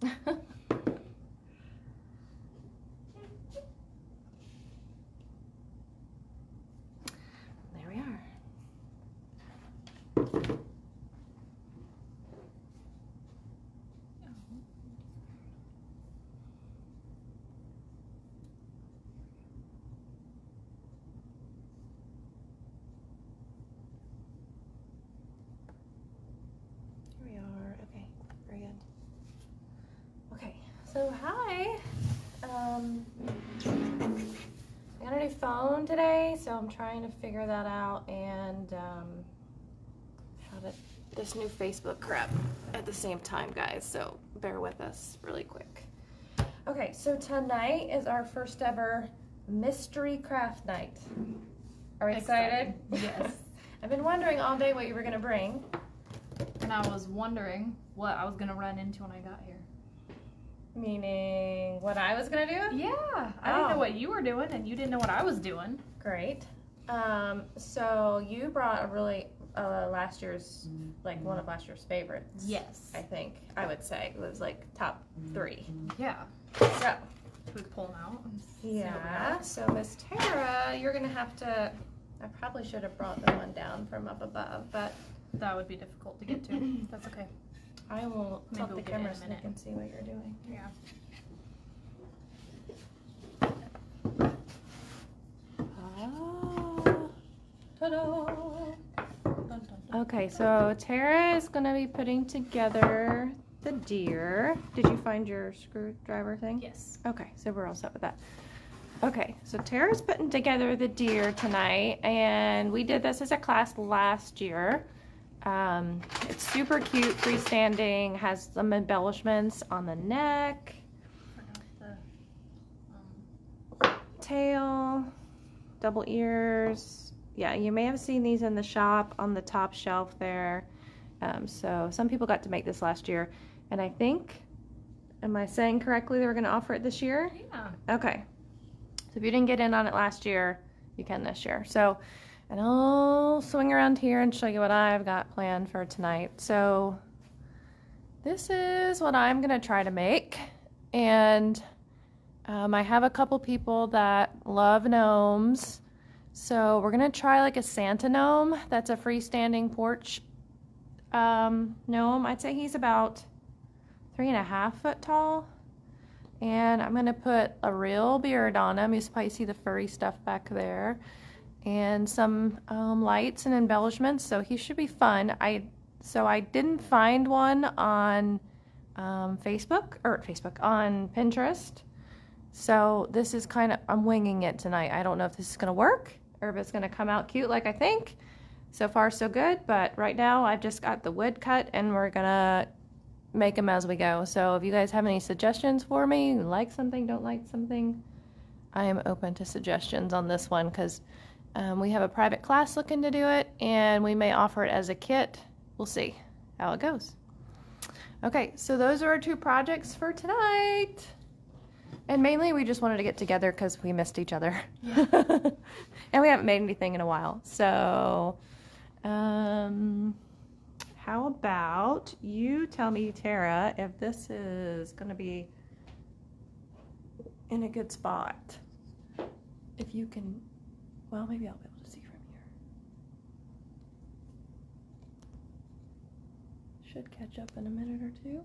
There we are. Here we are. Okay, very good. Okay, so hi. I got a new phone today, so I'm trying to figure that out and how to this new Facebook crap at the same time, guys. So bear with us really quick. Okay, so tonight is our first ever mystery craft night. Are we excited? Yes. I've been wondering all day what you were gonna bring. And I was wondering what I was gonna run into when I got here. Meaning what I was gonna do? Yeah, I didn't know what you were doing, and you didn't know what I was doing. Great. So you brought a really last year's, like one of last year's favorites. Yes. I think I would say it was like top 3. Yeah. So Should we pull them out? And see what we yeah. got? So Miss Tara, you're gonna have to. I probably should have brought the one down from up above, but That would be difficult to get to. That's okay. I will Maybe tilt we'll the get it in camera a so you minute. can see what you're doing. Yeah. Ta-da! Dun, dun, dun. Okay, so Tara is going to be putting together the deer. Did you find your screwdriver thing? Yes. Okay, so we're all set with that. Okay, so Tara's putting together the deer tonight, and we did this as a class last year. It's super cute, freestanding, has some embellishments on the neck, Forgot the, tail, double ears. Yeah, you may have seen these in the shop on the top shelf there. So some people got to make this last year, and I think, am I saying correctly they were going to offer it this year? Yeah. Okay. So if you didn't get in on it last year, you can this year. So, and I'll swing around here and show you what I've got planned for tonight. So this is what I'm going to try to make. And I have a couple people that love gnomes. So we're going to try like a Santa gnome. That's a freestanding porch gnome. I'd say he's about 3.5 foot tall. And I'm going to put a real beard on him. You probably see the furry stuff back there. And some lights and embellishments, so he should be fun. So I didn't find one on on Pinterest. So this is kind of, I'm winging it tonight. I don't know if this is going to work or if it's going to come out cute like I think. So far so good, but right now I've just got the wood cut and we're going to make them as we go. So if you guys have any suggestions for me, like something, don't like something, I am open to suggestions on this one because we have a private class looking to do it, and we may offer it as a kit. We'll see how it goes. Okay, so those are our 2 projects for tonight. And mainly we just wanted to get together because we missed each other. Yeah. And we haven't made anything in a while. So how about you tell me, Tara, if this is going to be in a good spot. If you can... Well, maybe I'll be able to see from here. Should catch up in a minute or 2.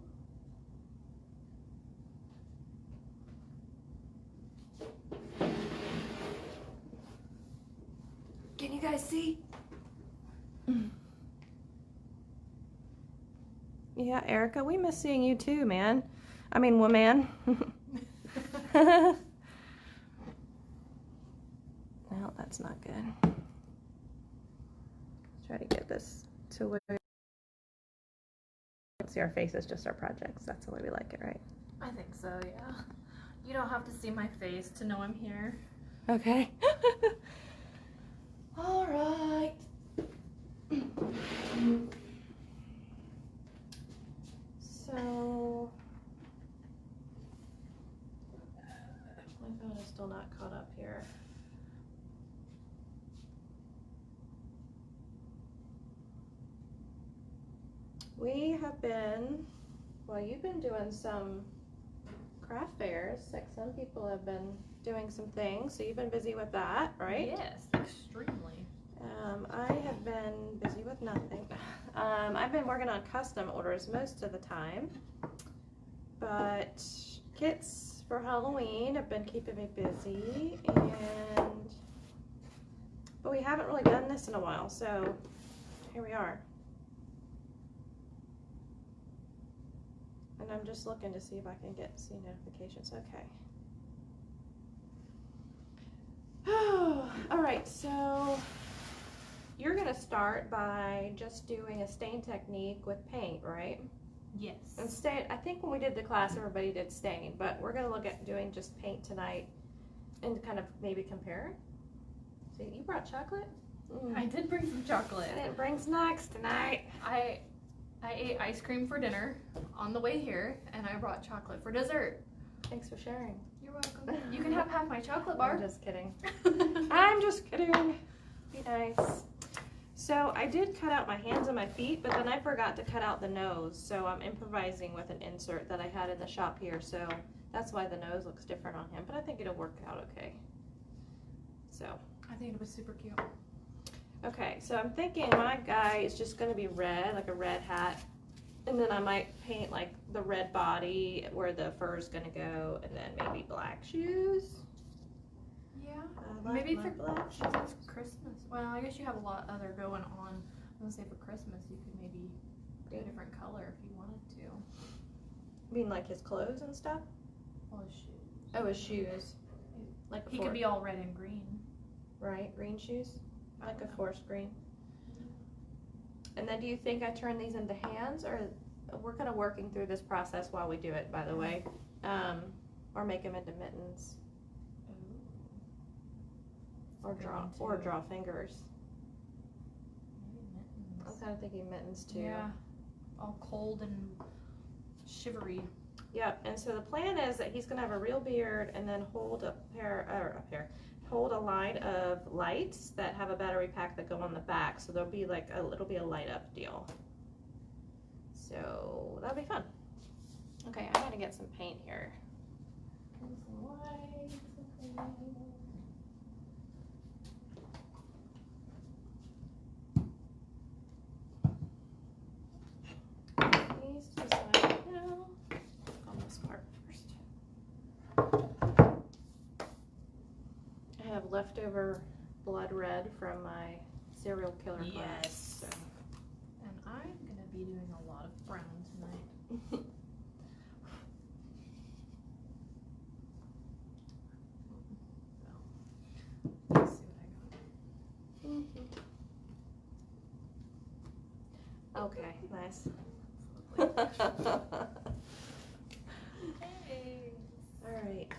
Can you guys see? Yeah, Erica, we miss seeing you too, man. I mean, woman. Well, that's not good. Let's try to get this to where we see our faces, just our projects. That's the way we like it, right? I think so, yeah. You don't have to see my face to know I'm here. Okay. All right. So, my phone is still not caught up here. We have been Well, you've been doing some craft fairs. Like some people have been doing some things, so you've been busy with that, right? Yes, extremely. I have been busy with nothing. I've been working on custom orders most of the time, but kits for Halloween have been keeping me busy, but we haven't really done this in a while, so here we are. And I'm just looking to see if I can see notifications. Okay. All right, so you're gonna start by just doing a stain technique with paint, right? Yes. And stain, I think when we did the class, everybody did stain, but we're gonna look at doing just paint tonight and kind of maybe compare. So you brought chocolate? I did bring some chocolate. I didn't bring snacks tonight. I ate ice cream for dinner on the way here, and I brought chocolate for dessert. Thanks for sharing. You're welcome. You can have half my chocolate bar. I'm just kidding. I'm just kidding. Be nice. So I did cut out my hands and my feet, but then I forgot to cut out the nose. So I'm improvising with an insert that I had in the shop here. So that's why the nose looks different on him, but I think it'll work out okay. So I think it was super cute. okay, so I'm thinking my guy is just gonna be red, like a red hat. And then I might paint like the red body where the fur is gonna go, and then maybe black shoes. Yeah. I like Maybe my for black shoes. Christmas. Well, I guess you have a lot other going on. I was gonna say for Christmas you could maybe do a different color if you wanted to. You mean like his clothes and stuff? Well, his shoes. Oh, his shoes. Like He could be all red and green. right, green shoes, like a forest green. And then do you think I turn these into hands, or we're kind of working through this process while we do it, by the way, or make them into mittens, or draw fingers. Maybe mittens. I'm kind of thinking mittens too. Yeah, all cold and shivery. Yep. And so the plan is that he's gonna have a real beard and then hold hold a line of lights that have a battery pack that go on the back. So there'll be like it'll be a light up deal. So that'll be fun. Okay, I gotta get some paint here. Some lights. These two sides now. On this part first. I have leftover blood red from my serial killer class. Yes. So. And I'm gonna be doing a lot of brown tonight. Let's see what I got. Okay, nice. Hey. Alright.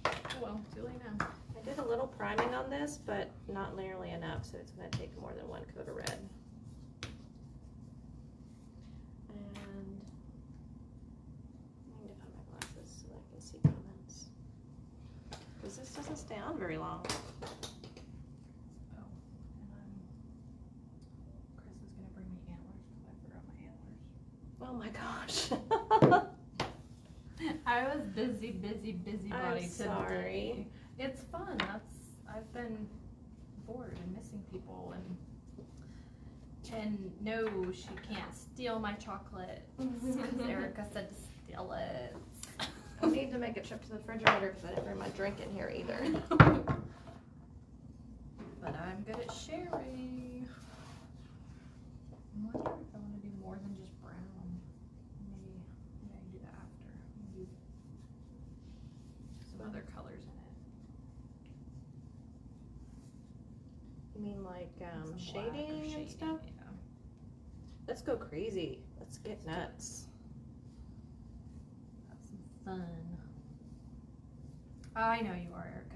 Oh well, too late now. I did a little priming on this, but not nearly enough, so it's going to take more than one coat of red. And I need to find my glasses so that I can see comments. Because this doesn't stay on very long. Oh, and Chris is gonna bring me antlers because I forgot my antlers. Oh my gosh. I was busy body I'm today. sorry. It's fun. I've been bored and missing people, and no, she can't steal my chocolate because Erica said to steal it. I need to make a trip to the refrigerator because I didn't bring my drink in here either. But I'm good at sharing. I wonder if I want to do more than just brown. Maybe I can do that after. Maybe some other colors in it. You mean like Some black or shading and stuff? Yeah. Let's go crazy. Let's get nuts. Have some fun. I know you are, Erica.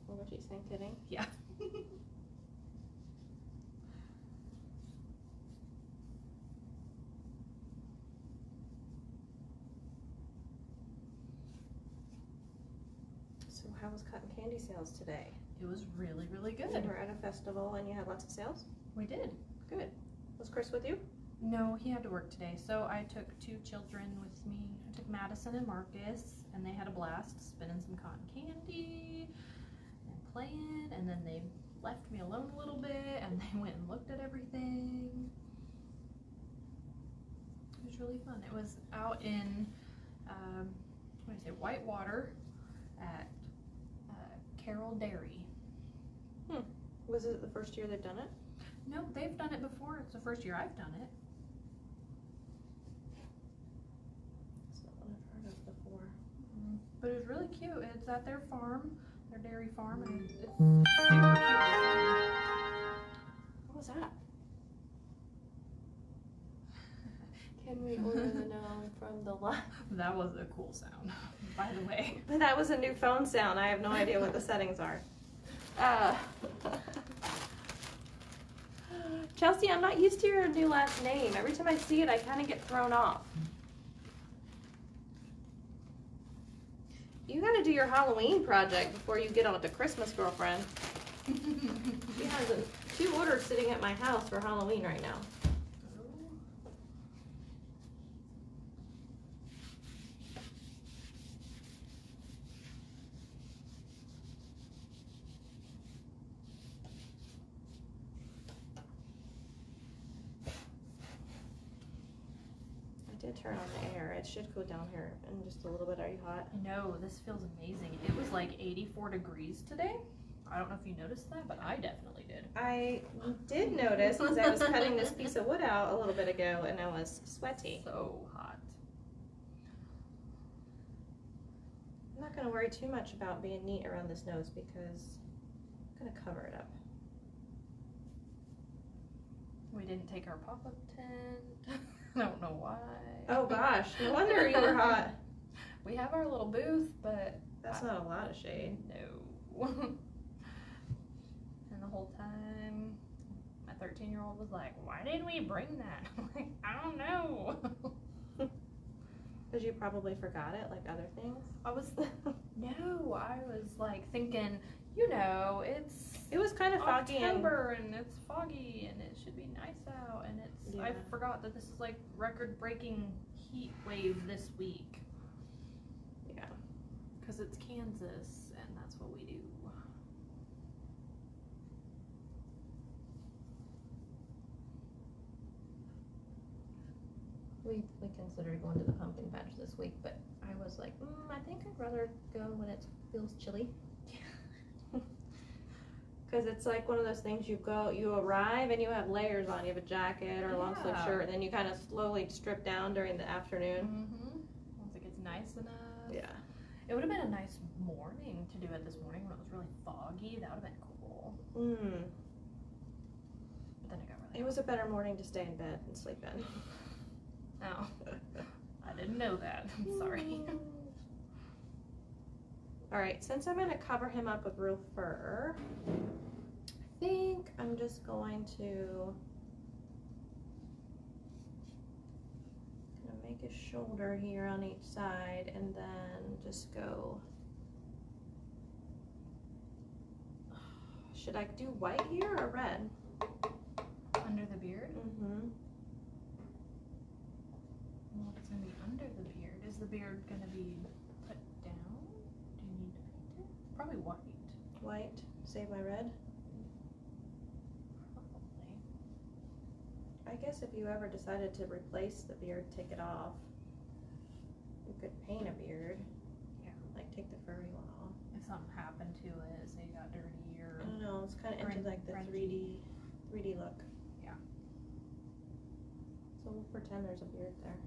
What you think, kidding? Yeah. So how was cotton candy sales today? It was really You good. were at a festival and you had lots of sales? We did. Good. Was Chris with you? No, he had to work today, so I took 2 children with me. I took Madison and Marcus, and they had a blast spinning some cotton candy and playing, and then they left me alone a little bit, and they went and looked at everything. It was really fun. It was out in, what do I say, Whitewater at Carroll Dairy. Was it the first year they've done it? No, they've done it before. It's the first year I've done it. That's not what I've heard of before. But it was really cute. It's at their farm, their dairy farm, and it's super cute. What was that? Can we order the gnome from the line? That was a cool sound, by the way. But that was a new phone sound. I have no idea what the settings are. Chelsea, I'm not used to your new last name. Every time I see it, I kind of get thrown off. You gotta do your Halloween project before you get on to Christmas, girlfriend. She has 2 orders sitting at my house for Halloween right now. I did turn on the air. It should go down here in just a little bit. Are you hot? No, this feels amazing. It was like 84 degrees today. I don't know if you noticed that, but I definitely did. I did notice because I was cutting this piece of wood out a little bit ago and I was sweaty. So hot. I'm not going to worry too much about being neat around this nose because I'm going to cover it up. We didn't take our pop-up tent. I don't know why. Oh gosh, no wonder you were hot. We have our little booth, but that's not a lot of shade. No. And the whole time, my 13-year-old was like, "Why didn't we bring that?" I'm like, "I don't know." Because you probably forgot it, like other things. I was like thinking, you know, it was kind of foggy October and it's foggy and it should be nice out, and it's I forgot that this is like record-breaking heat wave this week. Yeah. Because it's Kansas and that's what we do. We considered going to the pumpkin patch this week, but I was like, I think I'd rather go when it feels chilly. Because it's like one of those things you arrive and you have layers on. You have a jacket or a long sleeve shirt, and then you kind of slowly strip down during the afternoon. Once it gets nice enough. Yeah. It would have been a nice morning to do it this morning when it was really foggy. That would have been cool. But then it got really It was a better morning to stay in bed and sleep in. Oh. I didn't know that. I'm sorry. Alright, since I'm going to cover him up with real fur, I think I'm just going to make a shoulder here on each side and then just go. Should I do white here or red? Under the beard? Mm-hmm. Well, it's going to be under the beard. Is the beard going to be put down? Do you need to paint it? Probably white. White. Save my red. Probably. I guess if you ever decided to replace the beard, take it off. You could paint a beard. Yeah. Like take the furry one off. If something happened to it, say it got dirty or... I don't know, it's kind of into like the 3D look. Yeah. So we'll pretend there's a beard there.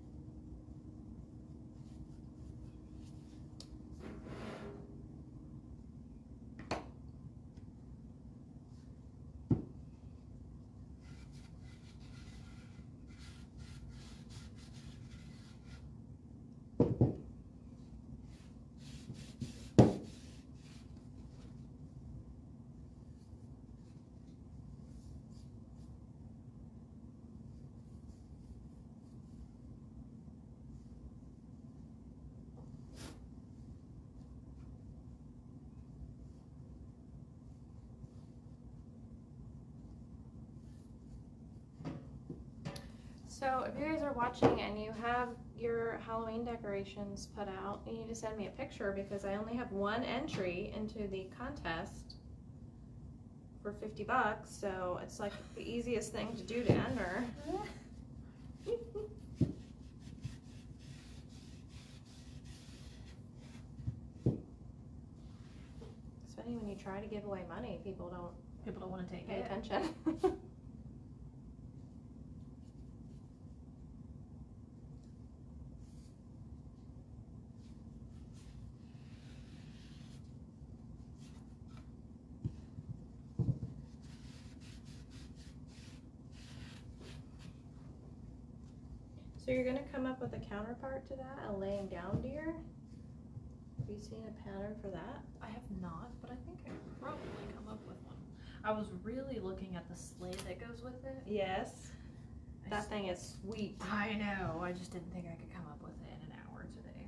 So if you guys are watching and you have your Halloween decorations put out, you need to send me a picture because I only have one entry into the contest for $50, so it's like the easiest thing to do to enter. It's funny when you try to give away money, people don't want to take pay it. attention. So you're gonna come up with a counterpart to that, a laying down deer? Have you seen a pattern for that? I have not, but I think I could probably come up with one. I was really looking at the sleigh that goes with it. Yes. That thing is sweet. I know. I just didn't think I could come up with it in an hour today.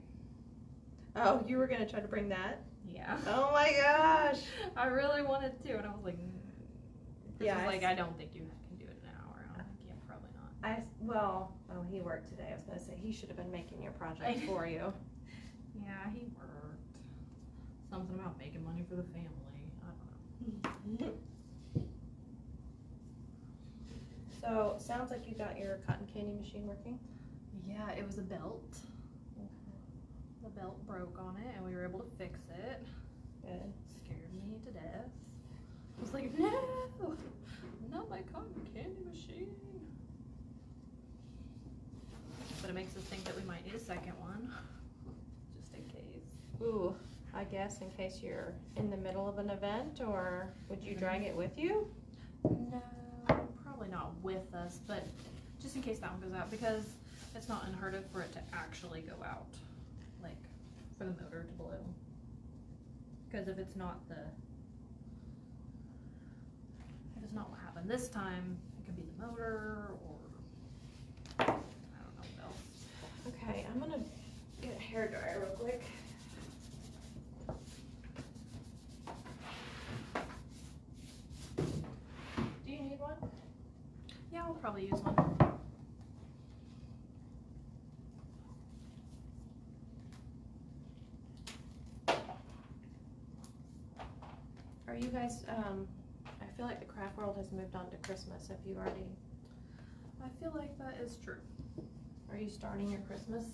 Oh, you were gonna try to bring that? Yeah. Oh my gosh. I really wanted to, and I was like, Yeah, I don't think you can do it in an hour. I'm like, yeah, probably not. He worked today. I was gonna say he should have been making your project for you. Yeah, he worked. Something about making money for the family. I don't know. So, sounds like you got your cotton candy machine working? Yeah, it was a belt. The belt broke on it, and we were able to fix it. Good. Scared me to death. I was like, no, not my cotton candy machine. But it makes us think that we might need a second one, just in case. Ooh, I guess in case you're in the middle of an event, or would you drag it with you? No, probably not with us, but just in case that one goes out, because it's not unheard of for it to actually go out, like for the motor to blow. Because if it's not what happened this time, it could be the motor or I don't know what else. Okay, I'm gonna get a hairdryer real quick. Do you need one? Yeah, I'll probably use one. Are you guys, I feel like the craft world has moved on to Christmas. Have you already, I feel like that is true. are you starting your Christmas?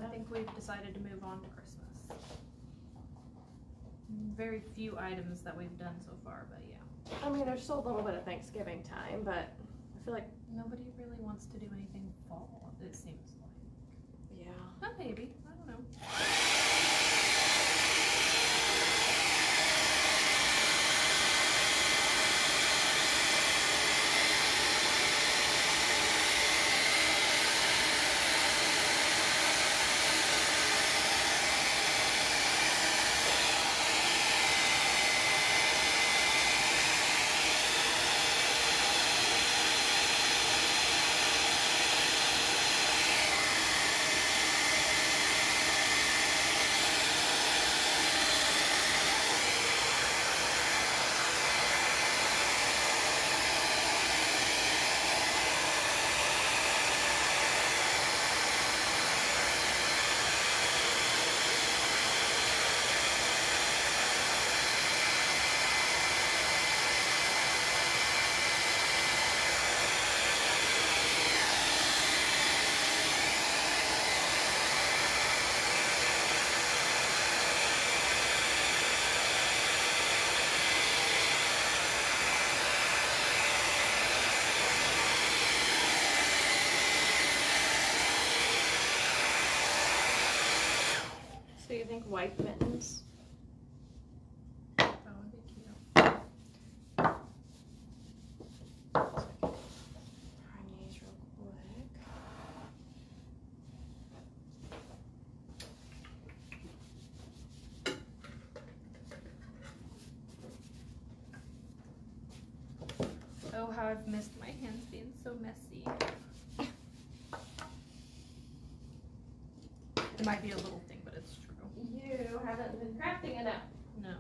I think we've decided to move on to Christmas. Very few items that we've done so far, but yeah. I mean, there's still a little bit of Thanksgiving time, but I feel like, Nobody really wants to do anything fall, it seems like. yeah. Maybe, I don't know. So you think white mittens? That would be cute. Prime these real quick. Oh, how I've missed my hands being so messy. It might be a little thing, but it's true. You haven't been crafting enough. No.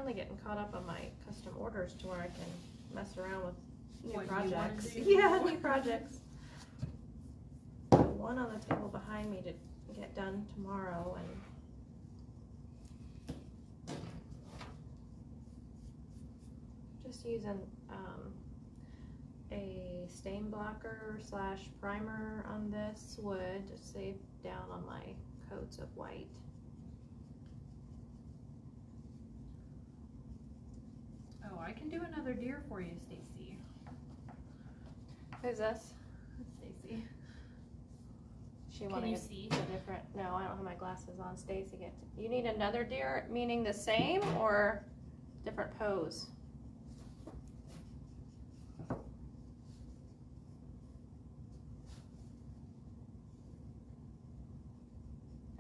finally getting caught up on my custom orders to where I can mess around with new What you wanna projects. do. Yeah, new projects. One on the table behind me to get done tomorrow, and just using a stain blocker / primer on this wood to save down on my coats of white. Oh, I can do another deer for you, Stacy. Who's this? Stacy. She Can wanting you a see? different. No, I don't have my glasses on. Stacy, you need another deer, meaning the same or different pose?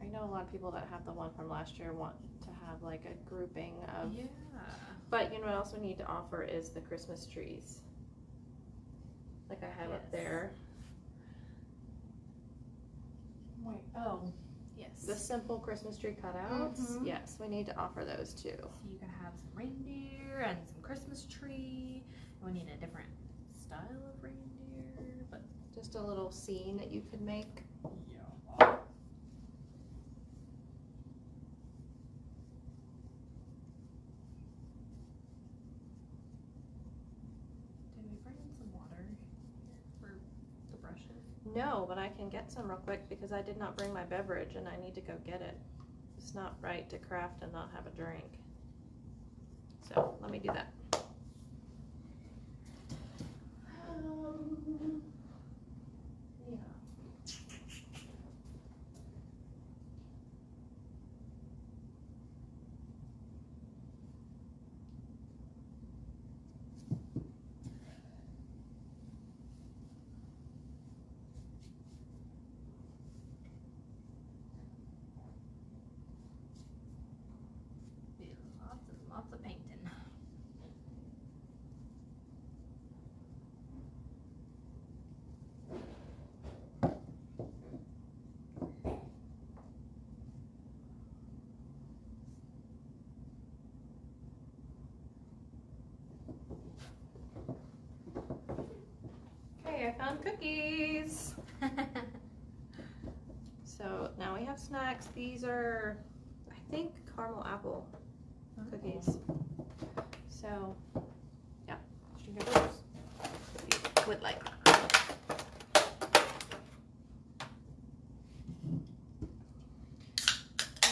I know a lot of people that have the one from last year want to have like a grouping of. Yeah. But you know what I also need to offer is the Christmas trees. Like I have up there. Wait, oh, yes. The simple Christmas tree cutouts. Mhm. Yes, we need to offer those too. So you can have some reindeer and some Christmas tree. We need a different style of reindeer, but Just a little scene that you could make. yeah. Did we bring in some water for the brushes? No, but I can get some real quick because I did not bring my beverage and I need to go get it. It's not right to craft and not have a drink. So let me do that. Yeah. Lots of painting. Okay, I found cookies. So now we have snacks. These are, I think, caramel apple cookies. So, yeah, sugar those. Would like. I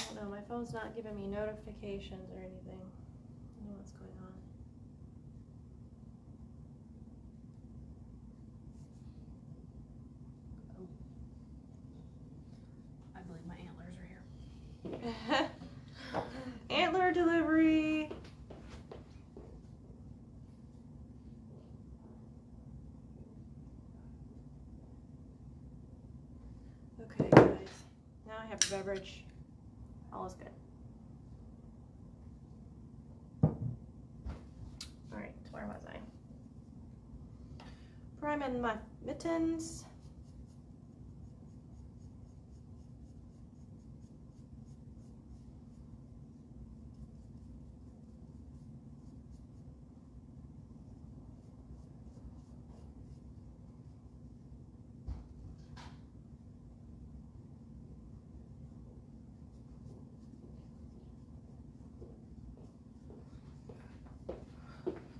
don't know, my phone's not giving me notifications or anything. I don't know what's going on. I believe my antlers are here. Antler delivery. Okay, guys. Now I have a beverage. All is good. Alright, where was I? Priming my mittens.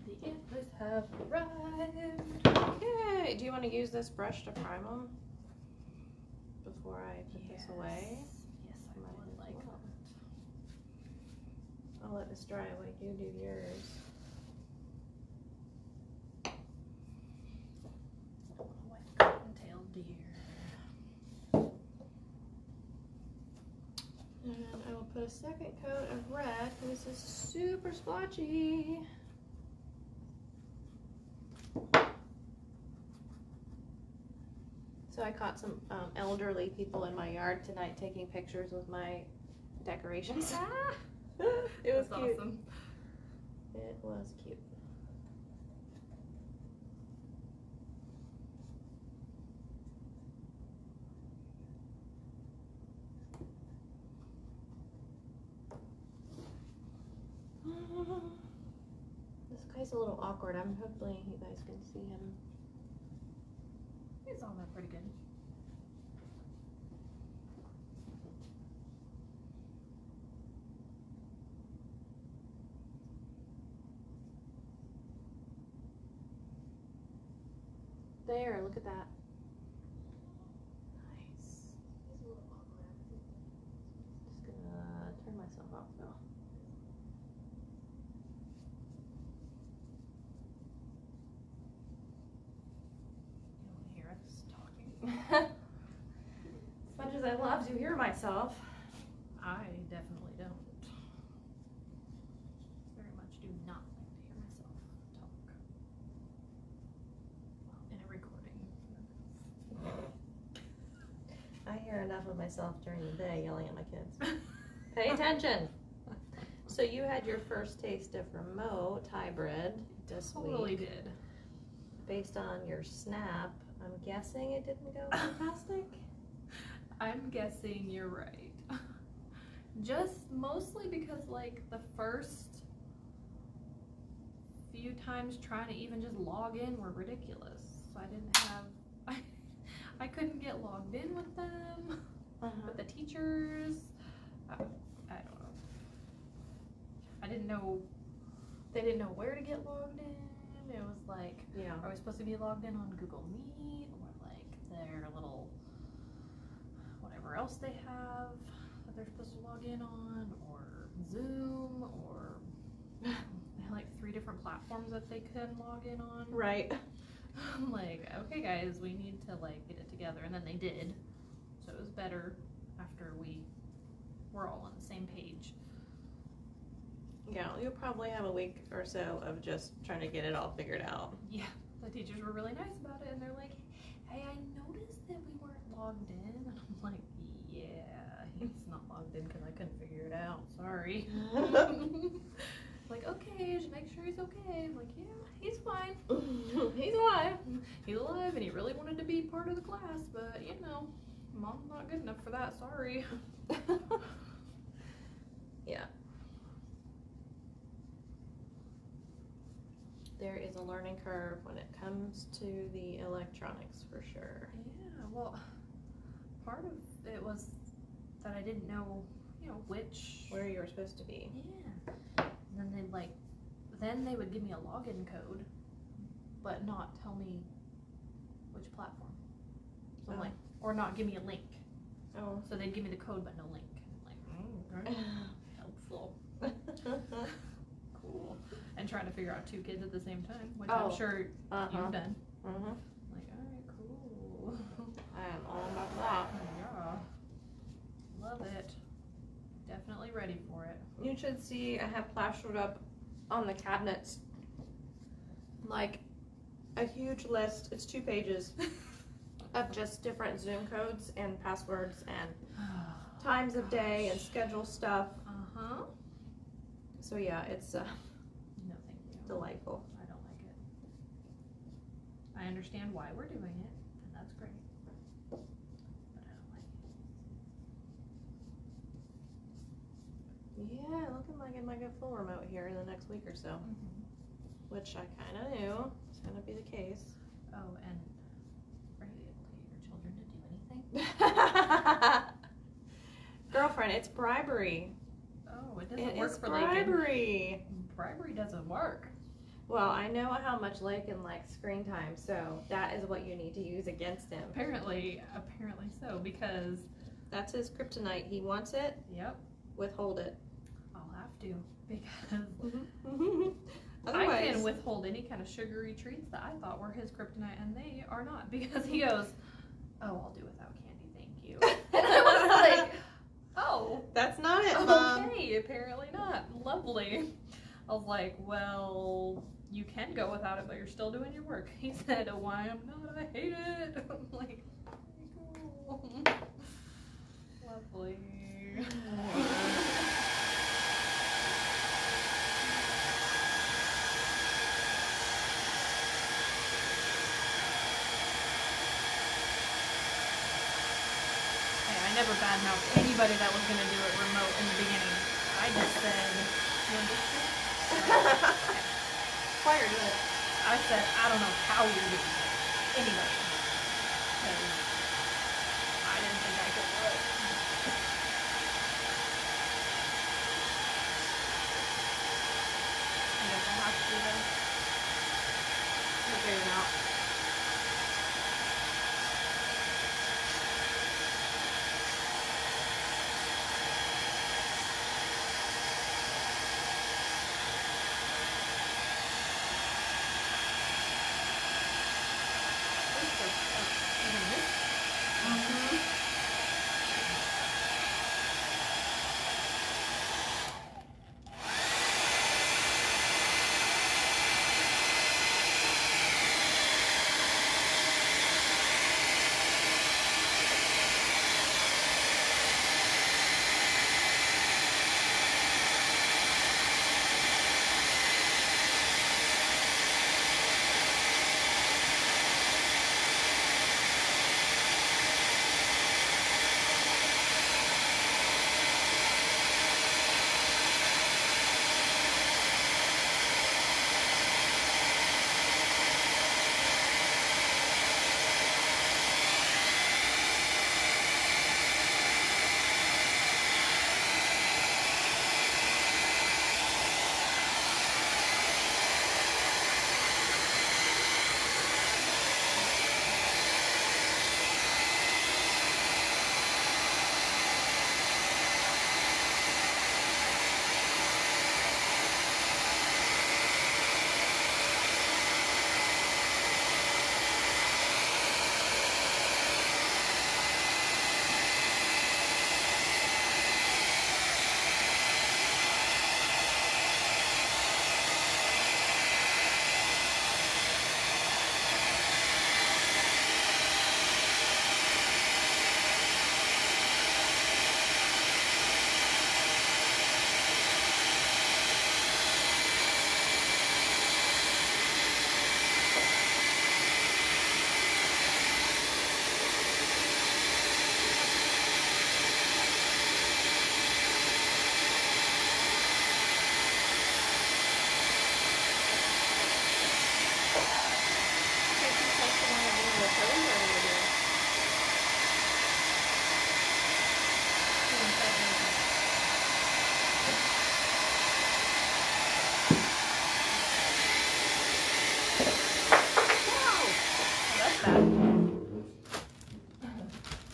The antlers have arrived. Okay, do you want to use this brush to prime them before I put this away? Yes, I Might would as like well. that. I'll let this dry while you do yours. White cotton-tailed deer. And I will put a second coat of red because this is super splotchy. So I caught some elderly people in my yard tonight taking pictures with my decorations. It was That's cute. awesome. It was cute. This guy's a little awkward. I'm hoping you guys can see him. He's on there pretty good. There, look at that. Nice. He's a little awkward. Just gonna turn myself off though. You don't hear us talking. As much as I love to hear myself. I definitely don't. Very much do not like to hear myself talk. Well, in a recording. I hear enough of myself during the day yelling at my kids. Pay attention. So you had your first taste of remote hybrid this Totally week. did. Based on your snap, I'm guessing it didn't go fantastic? I'm guessing you're right. Just mostly because like the first few times trying to even just log in were ridiculous. So I didn't have, I couldn't get logged in with them, with the teachers. I don't know. I didn't know, they didn't know where to get logged in. It was like, Yeah. are we supposed to be logged in on Google Meet or like their little, whatever else they have that they're supposed to log in on, or Zoom, or they have like 3 different platforms that they can log in on. Right. I'm like, okay guys, we need to like get it together, and then they did. So it was better after we were all on the same page. Yeah, you'll probably have a week or so of just trying to get it all figured out. Yeah, the teachers were really nice about it, and they're like, hey, I noticed that we weren't logged in, and I'm like, yeah, he's not logged in because I couldn't figure it out, sorry. Like, okay, just make sure he's okay. I'm like, yeah, he's fine. He's alive. He's alive, and he really wanted to be part of the class, but you know, mom's not good enough for that, sorry. Yeah. There is a learning curve when it comes to the electronics for sure. Yeah, well, part of it was that I didn't know, you know, where you were supposed to be. Yeah. And then then they would give me a login code, but not tell me which platform. So I'm like, or not give me a link. Oh. So they'd give me the code, but no link. I'm like, helpful. Cool. And trying to figure out 2 kids at the same time, which I'm sure you've done. Like, alright, cool. I am all about that. Yeah. Love it. Definitely ready for it. You should see, I have plastered up on the cabinets like a huge list. It's 2 pages of just different Zoom codes and passwords and times of day and schedule stuff. So yeah, it's no thank you. delightful. I don't like it. I understand why we're doing it, and that's great. But I don't like it. Yeah, looking like it might get full remote here in the next week or so. Which I kind of knew was going to be the case. Oh, and are you able to get your children to do anything? Girlfriend, it's bribery. Oh, it doesn't It work is for Lakin. bribery. Bribery doesn't work. Well, I know how much Lakin likes screen time, so that is what you need to use against him. Apparently so, because That's his kryptonite. He wants it, yep, withhold it. I'll have to, because I Otherwise, can withhold any kind of sugary treats that I thought were his kryptonite, and they are not, because he goes, oh, I'll do without candy, thank you. And I was like, oh, that's not it, Mom. okay, apparently not. Lovely. I was like, well, you can go without it, but you're still doing your work. He said, oh, why I'm not, I hate it. I'm like, cool. Lovely. I never badmouthed anybody that was going to do it remote in the beginning. I just said, you understand? I said, I don't know how you're doing it. Anybody. Because I didn't think I could do it. I guess I'll have to do this. We'll figure it out.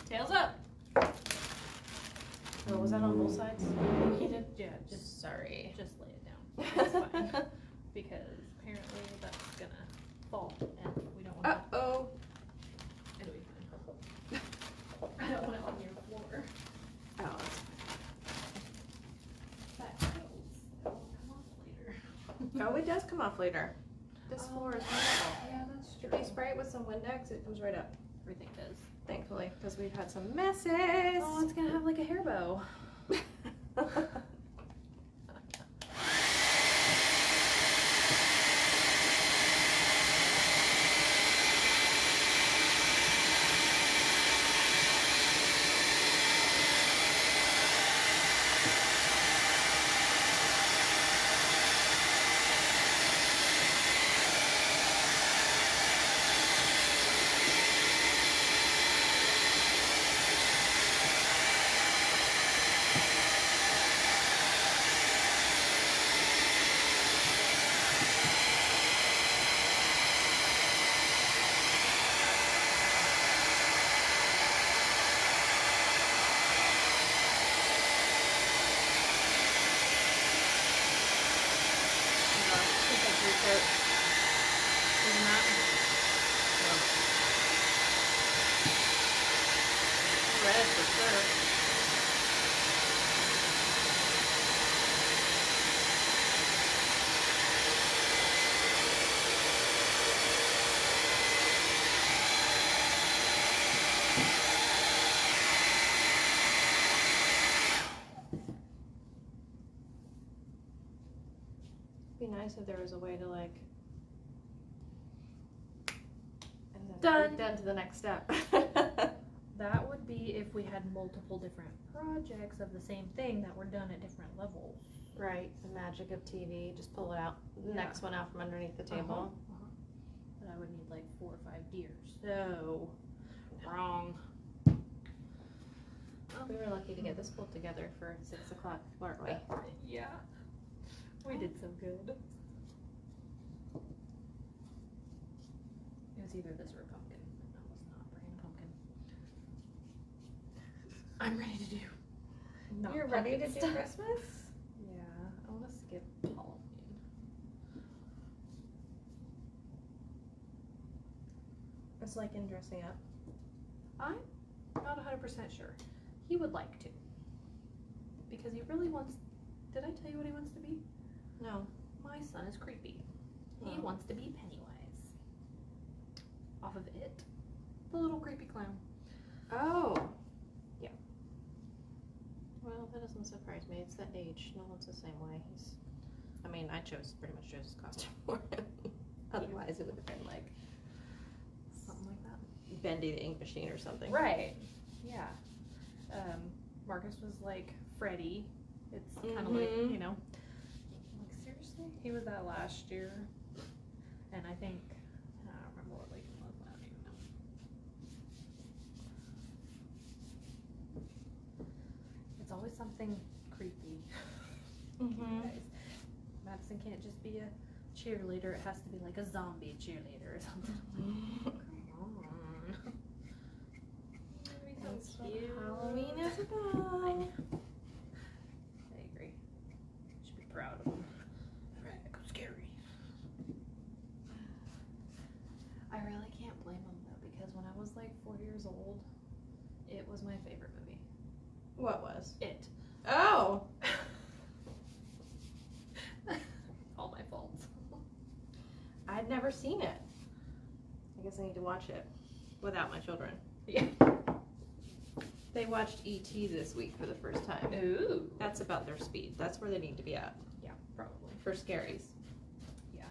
Tails up. Oh, was that on both sides? Yeah, just Sorry. just lay it down. It's fine. Because apparently that's gonna fall and we don't want to. Uh-oh. It'll be fine. I don't want it on your floor. Oh, That tails. That will come off later. oh, it does come off later. This floor is wonderful. Yeah, that's true. If you spray it with some Windex, it comes right up. Everything does. Thankfully, because we've had some messes. Oh, it's gonna have like a hair bow. Isn't that? Red for sure. Be nice if there was a way to like, and then Done. done to the next step. That would be if we had multiple different projects of the same thing that were done at different levels. Right, the magic of TV. Just pull it out, the Yeah. next one out from underneath the table. I would need like 4 or 5 deer. So wrong. We were lucky to get this pulled together for 6 o'clock, weren't we? Yeah. We did so good. It was either this or a pumpkin. I was not bringing a pumpkin. I'm ready to do. Not You're ready to pumpkin do stuff. Christmas? Yeah, I want to skip Halloween. It's like in dressing up. I'm not 100% sure. He would like to. Because he really wants. Did I tell you what he wants to be? No. My son is creepy. He Oh. wants to be Pennywise. Off of It. The little creepy clown. Oh. Yeah. Well, that doesn't surprise me. It's that age. No one's the same way. I pretty much chose his costume for him. Otherwise, it would have been like Something like that. Bendy the Ink Machine or something. Right. Yeah. Marcus was like Freddy. It's kind of like, you know. Like, seriously? He was that last year. And I think, I don't remember what Lincoln was. I don't even know. It's always something creepy. Mm-hmm. Guys. Madison can't just be a cheerleader. It has to be like a zombie cheerleader or something. Come on. That's So what cute. Halloween is I about. know. I agree. Should be proud of him. Right, go scary. I really can't blame him though, because when I was like 4 years old, it was my favorite movie. What was? It. Oh. All my fault. I'd never seen it. I guess I need to watch it without my children. Yeah. They watched E.T. this week for the first time. Ooh. That's about their speed. That's where they need to be at Yeah, probably. for scaries. Yeah.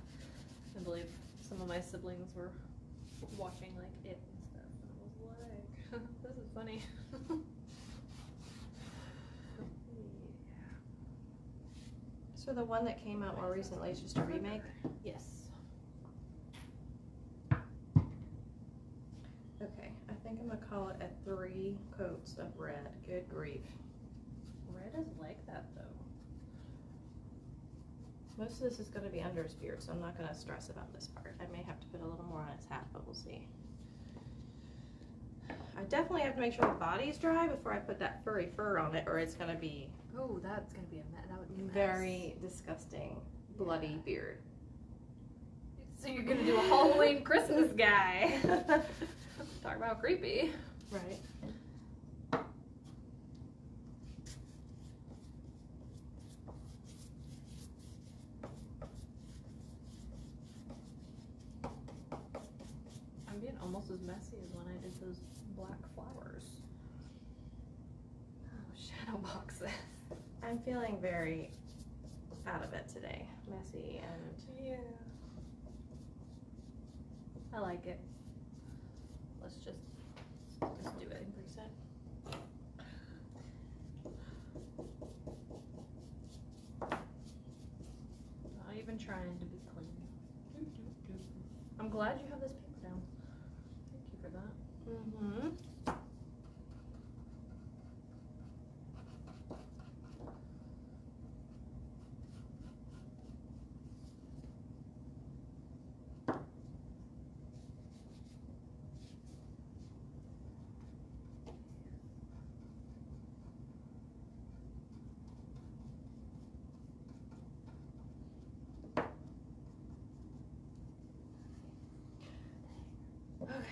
I believe some of my siblings were watching like it and stuff, and I was like, this is funny. Yeah. So the one that came out more recently is just a remake? Yes. Okay, I think I'm gonna call it at 3 coats of red. Good grief. Red is like that though. Most of this is gonna be under his beard, so I'm not gonna stress about this part. I may have to put a little more on his hat, but we'll see. I definitely have to make sure the body's dry before I put that furry fur on it, or it's gonna be Oh, that's gonna be a mess. That would be a mess. very disgusting, bloody beard. So you're gonna do a Halloween Christmas guy. Talk about creepy. Right. I'm being almost as messy as when I did those black flowers. Oh, shadow boxes. I'm feeling very out of it today. Messy and Yeah. I like it. Let's just do it. reset. Not even trying to be clean. I'm glad you have this paper down. Thank you for that. Mm-hmm. Okay.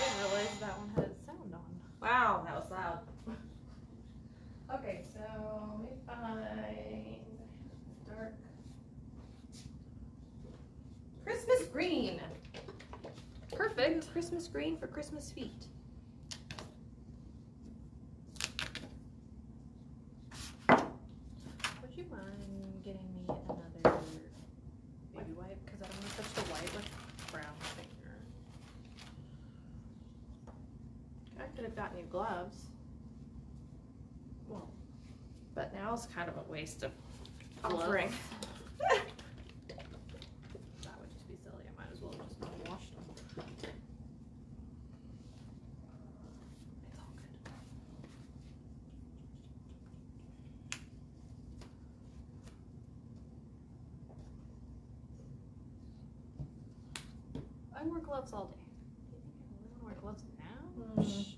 didn't realize that one had sound on. Wow, that was loud. Okay, so let me find dark Christmas green. Perfect. Christmas green for Christmas feet. Would you mind getting me another baby wipe? Because I don't want to touch the white with brown finger. I could have gotten you gloves. Well, But now it's kind of a waste of gloves. offering. That would just be silly. I might as well just not wash them. It's all good. I wore gloves all day. Do you think I really want to wear gloves now? Shh.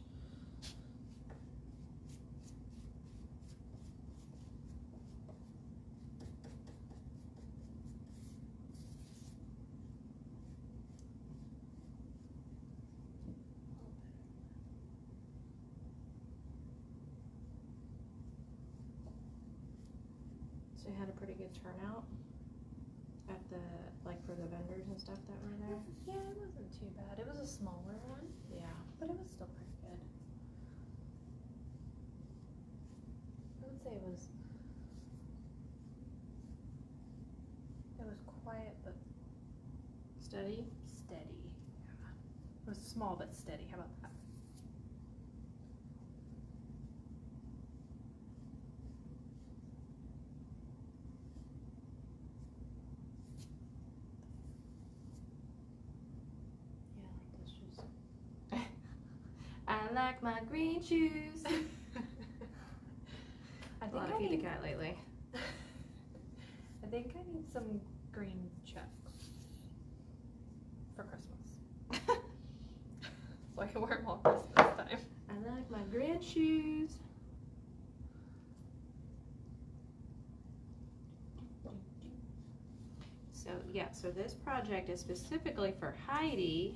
So you had a pretty good turnout at the, like for the vendors and stuff that were there? Yeah, it wasn't too bad. It was a smaller one, Yeah. but it was still pretty good. I would say it was quiet but Steady? steady. Yeah. It was small but steady. How about that? Yeah, I like those shoes. I like my green shoes. I A think lot I of feed the need, cat lately. I think I need some green chucks for Christmas. So I can wear them all Christmas time. I like my green shoes. So yeah, so this project is specifically for Heidi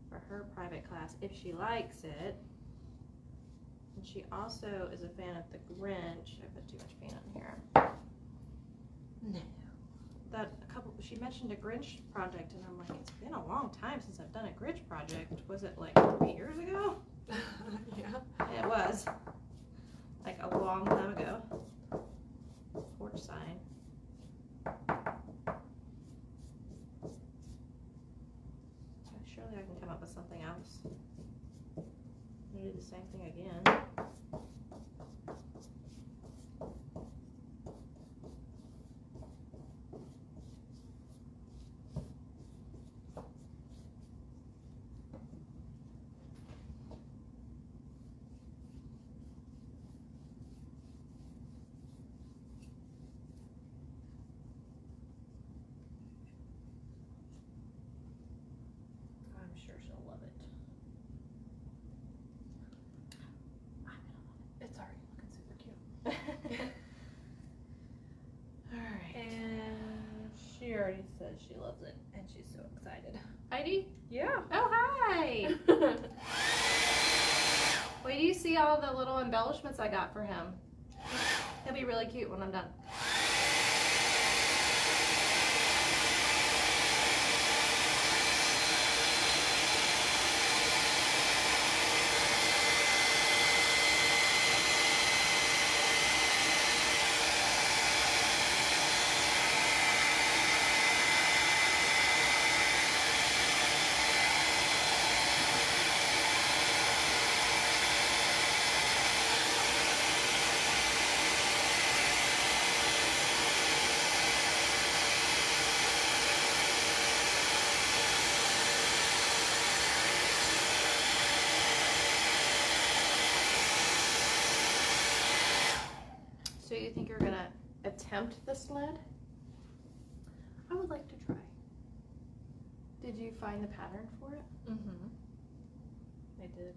for her private class if she likes it. And she also is a fan of the Grinch. I put too much paint on here. No. She mentioned a Grinch project and I'm like, it's been a long time since I've done a Grinch project. Was it like 3 years ago? Yeah. It was. Like a long time ago. Porch sign. Surely I can come up with something else. I'm gonna do the same thing again. I'm sure she'll love it. I'm gonna love it. It's already looking super cute. Alright. And she already says she loves it and she's so excited. Heidi? Yeah. Oh, hi! Wait, do you see all the little embellishments I got for him? He'll be really cute when I'm done. So you think you're gonna attempt the sled? I would like to try. Did you find the pattern for it? Mm-hmm. I did.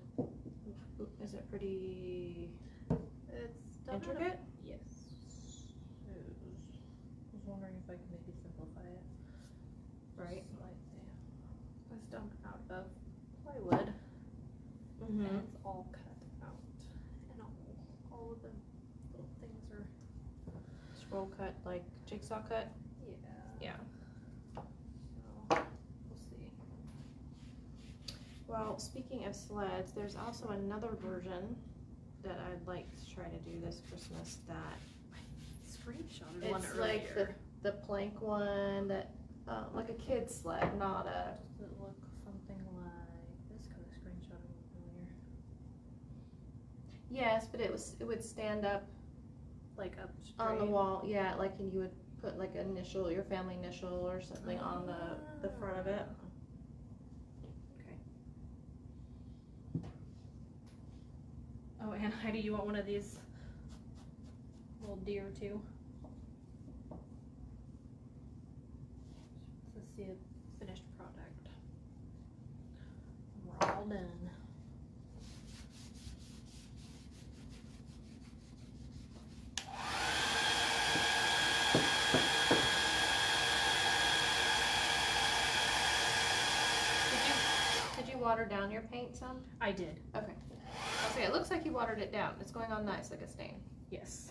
Is it pretty It's intricate? Yes. I was wondering if I could maybe simplify it. Right. Slightly. I still don't know how to plywood. Mm-hmm. And it's all cut out. And all of the little things are Scroll cut, like jigsaw cut. yeah. Yeah. So we'll see. Well, speaking of sleds, there's also another version that I'd like to try to do this Christmas. That Screenshotted one it's earlier. like the plank one that like a kid's sled, not a. Does it look something like this? Kind of screenshotted one earlier. Yes, but it would stand up Like up on the straight. wall. Yeah, like, and you would put like initial, your family initial or something on the front of it. Okay. Oh, and Heidi, you want one of these little deer too? Let's see a finished product. We're all done. Did you water down your paint some? I did. Okay. Okay, it looks like you watered it down. It's going on nice, like a stain. Yes.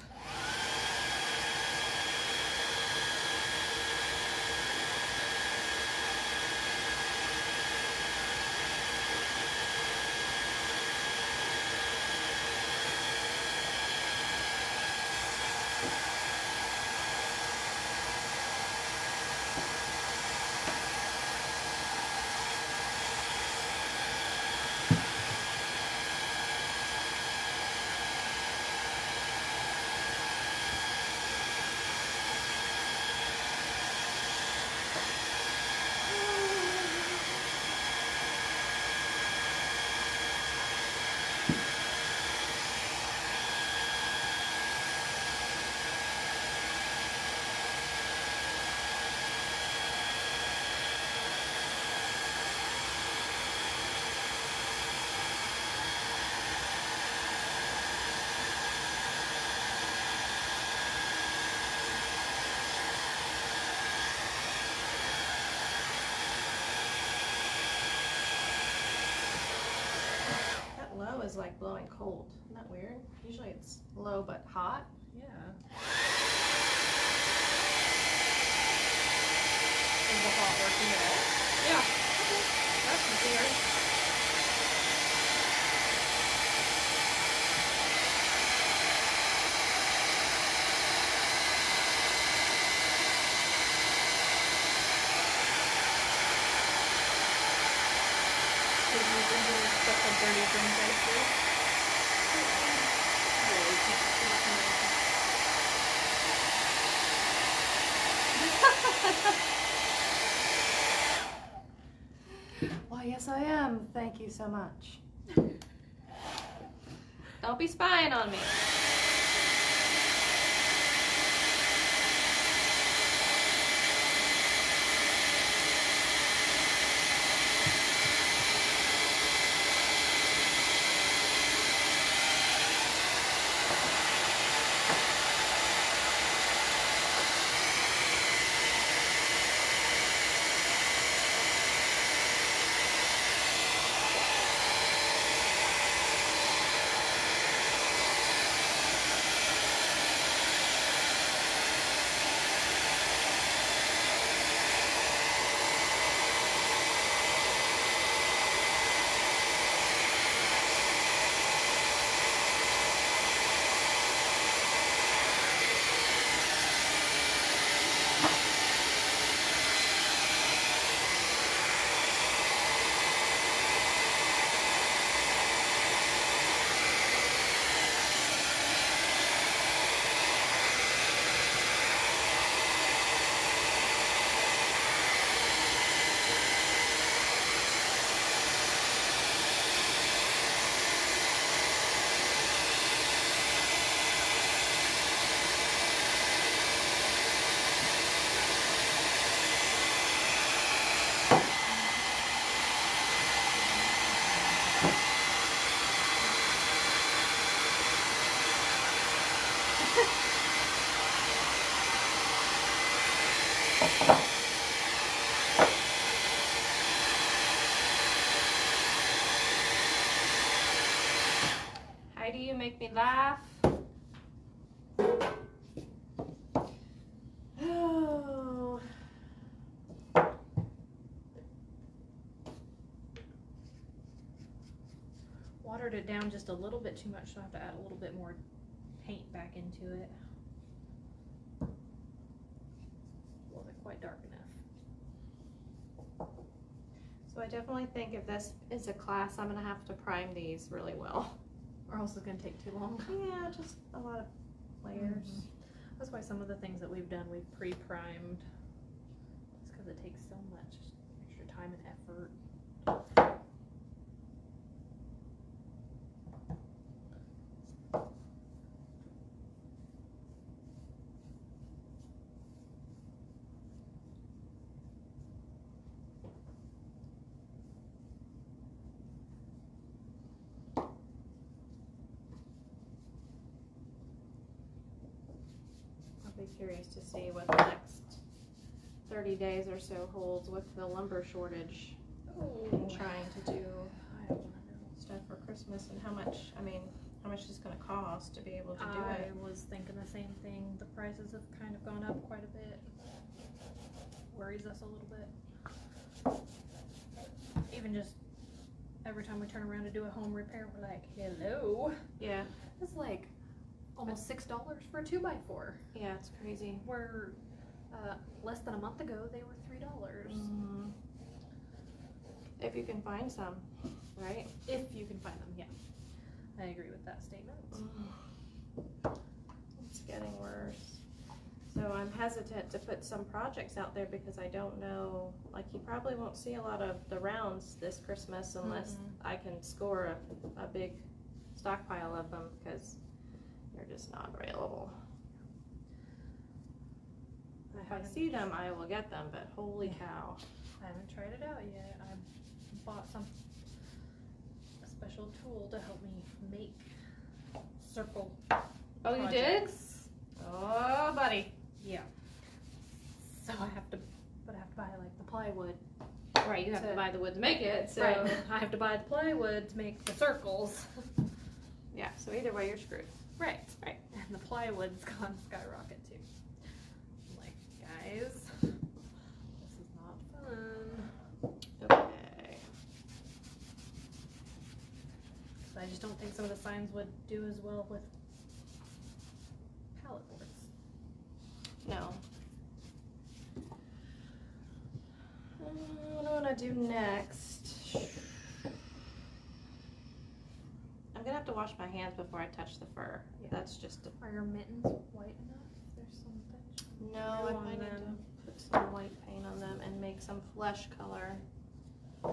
That low is like blowing cold. Isn't that weird? Usually it's low but hot. Yeah. Is the hot working at all? Yeah. Okay. That's weird. Did you do stuff on dirty things I see? Really keep Why, yes I am. Thank you so much. Don't be spying on me. do you make me laugh? Oh. Watered it down just a little bit too much, so I have to add a little bit more paint back into it. Wasn't quite dark enough. So I definitely think if this is a class, I'm gonna have to prime these really well. Or else it's gonna take too long. Yeah, just a lot of layers. That's why some of the things that we've done, we've pre-primed. Just because it takes so much extra time and effort. I'll be curious to see what the next 30 days or so holds with the lumber shortage. And trying to do I don't want to know. stuff for Christmas and how much it's gonna cost to be able to do I it. was thinking the same thing. The prices have kind of gone up quite a bit. Worries us a little bit. Even just every time we turn around to do a home repair, we're like, hello. Yeah, It's like almost $6 for a 2x4. yeah, it's crazy. Where less than a month ago they were $3. If you can find some, right? If you can find them, yeah. I agree with that statement. It's getting worse. So I'm hesitant to put some projects out there because I don't know, like you probably won't see a lot of the rounds this Christmas unless I can score a big stockpile of them because they're just not available. If I see them, I will get them, but holy cow. I haven't tried it out yet. I bought a special tool to help me make circle Oh, you did? projects. Oh, buddy. Yeah. So I have to buy like the plywood. Right, you have to buy the wood to make it, so. Right. I have to buy the plywood to make the circles. Yeah, so either way, you're screwed. Right. Right. And the plywood's gone skyrocket too. I'm like, guys, this is not fun. Okay. I just don't think some of the signs would do as well with pallet boards. No. What do I want to do next? I'm gonna have to wash my hands before I touch the fur. Yeah. That's just Are your mittens white enough? There's something. no. I on might need them. to put some white paint on them and make some flesh color. Yeah.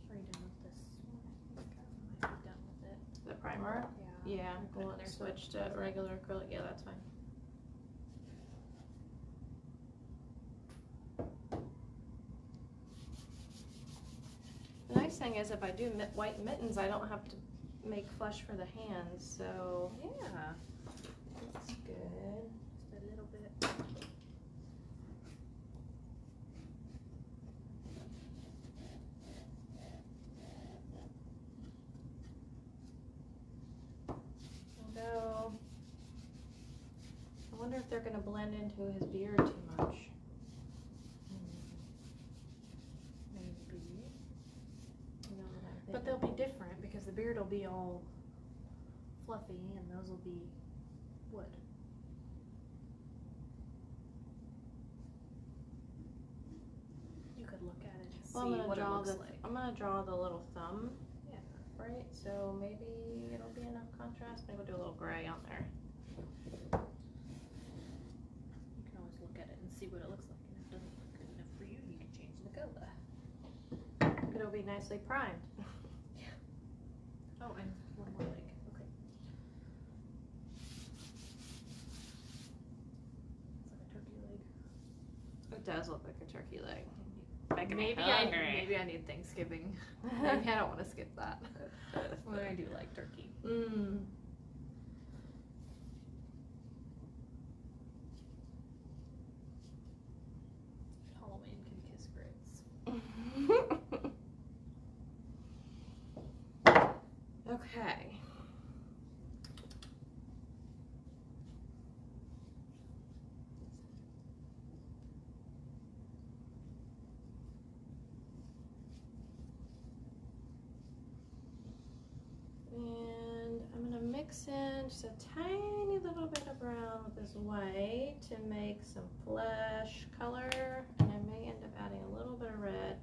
Are you done with this one? I think I might be done with it. The primer. Yeah. Yeah. I put it We'll there so it switch to doesn't- regular acrylic. Yeah, that's fine. The nice thing is if I do white mittens, I don't have to make flesh for the hands, so Yeah. that's good. Just a little bit. Although, I wonder if they're gonna blend into his beard too much. Maybe. You know what I'm But thinking? they'll be different because the beard will be all fluffy and those will be wood. You could look at it and see Well, I'm gonna what it draw looks the like. I'm gonna draw the little thumb. Yeah. Right. So maybe it'll be enough contrast. Maybe we'll do a little gray on there. You can always look at it and see what it looks like. And if it doesn't look good enough for you, you can change the color. It'll be nicely primed. Oh, and one more leg. Okay. It's like a turkey leg. It does look like a turkey leg. Maybe I need Thanksgiving. Maybe I don't want to skip that. When I do like turkey. Halloween can kiss grits. in just a tiny little bit of brown with this white to make some flesh color, and I may end up adding a little bit of red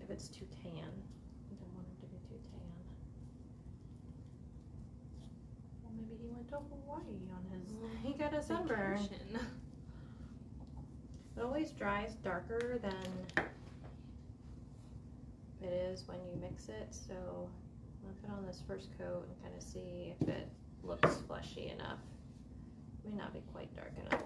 if it's too tan. I don't want it to be too tan. Well, maybe he went to Hawaii on his He got a sunburn. vacation. It always dries darker than it is when you mix it, so I'm going to put on this first coat and kind of see if it looks fleshy enough. It may not be quite dark enough.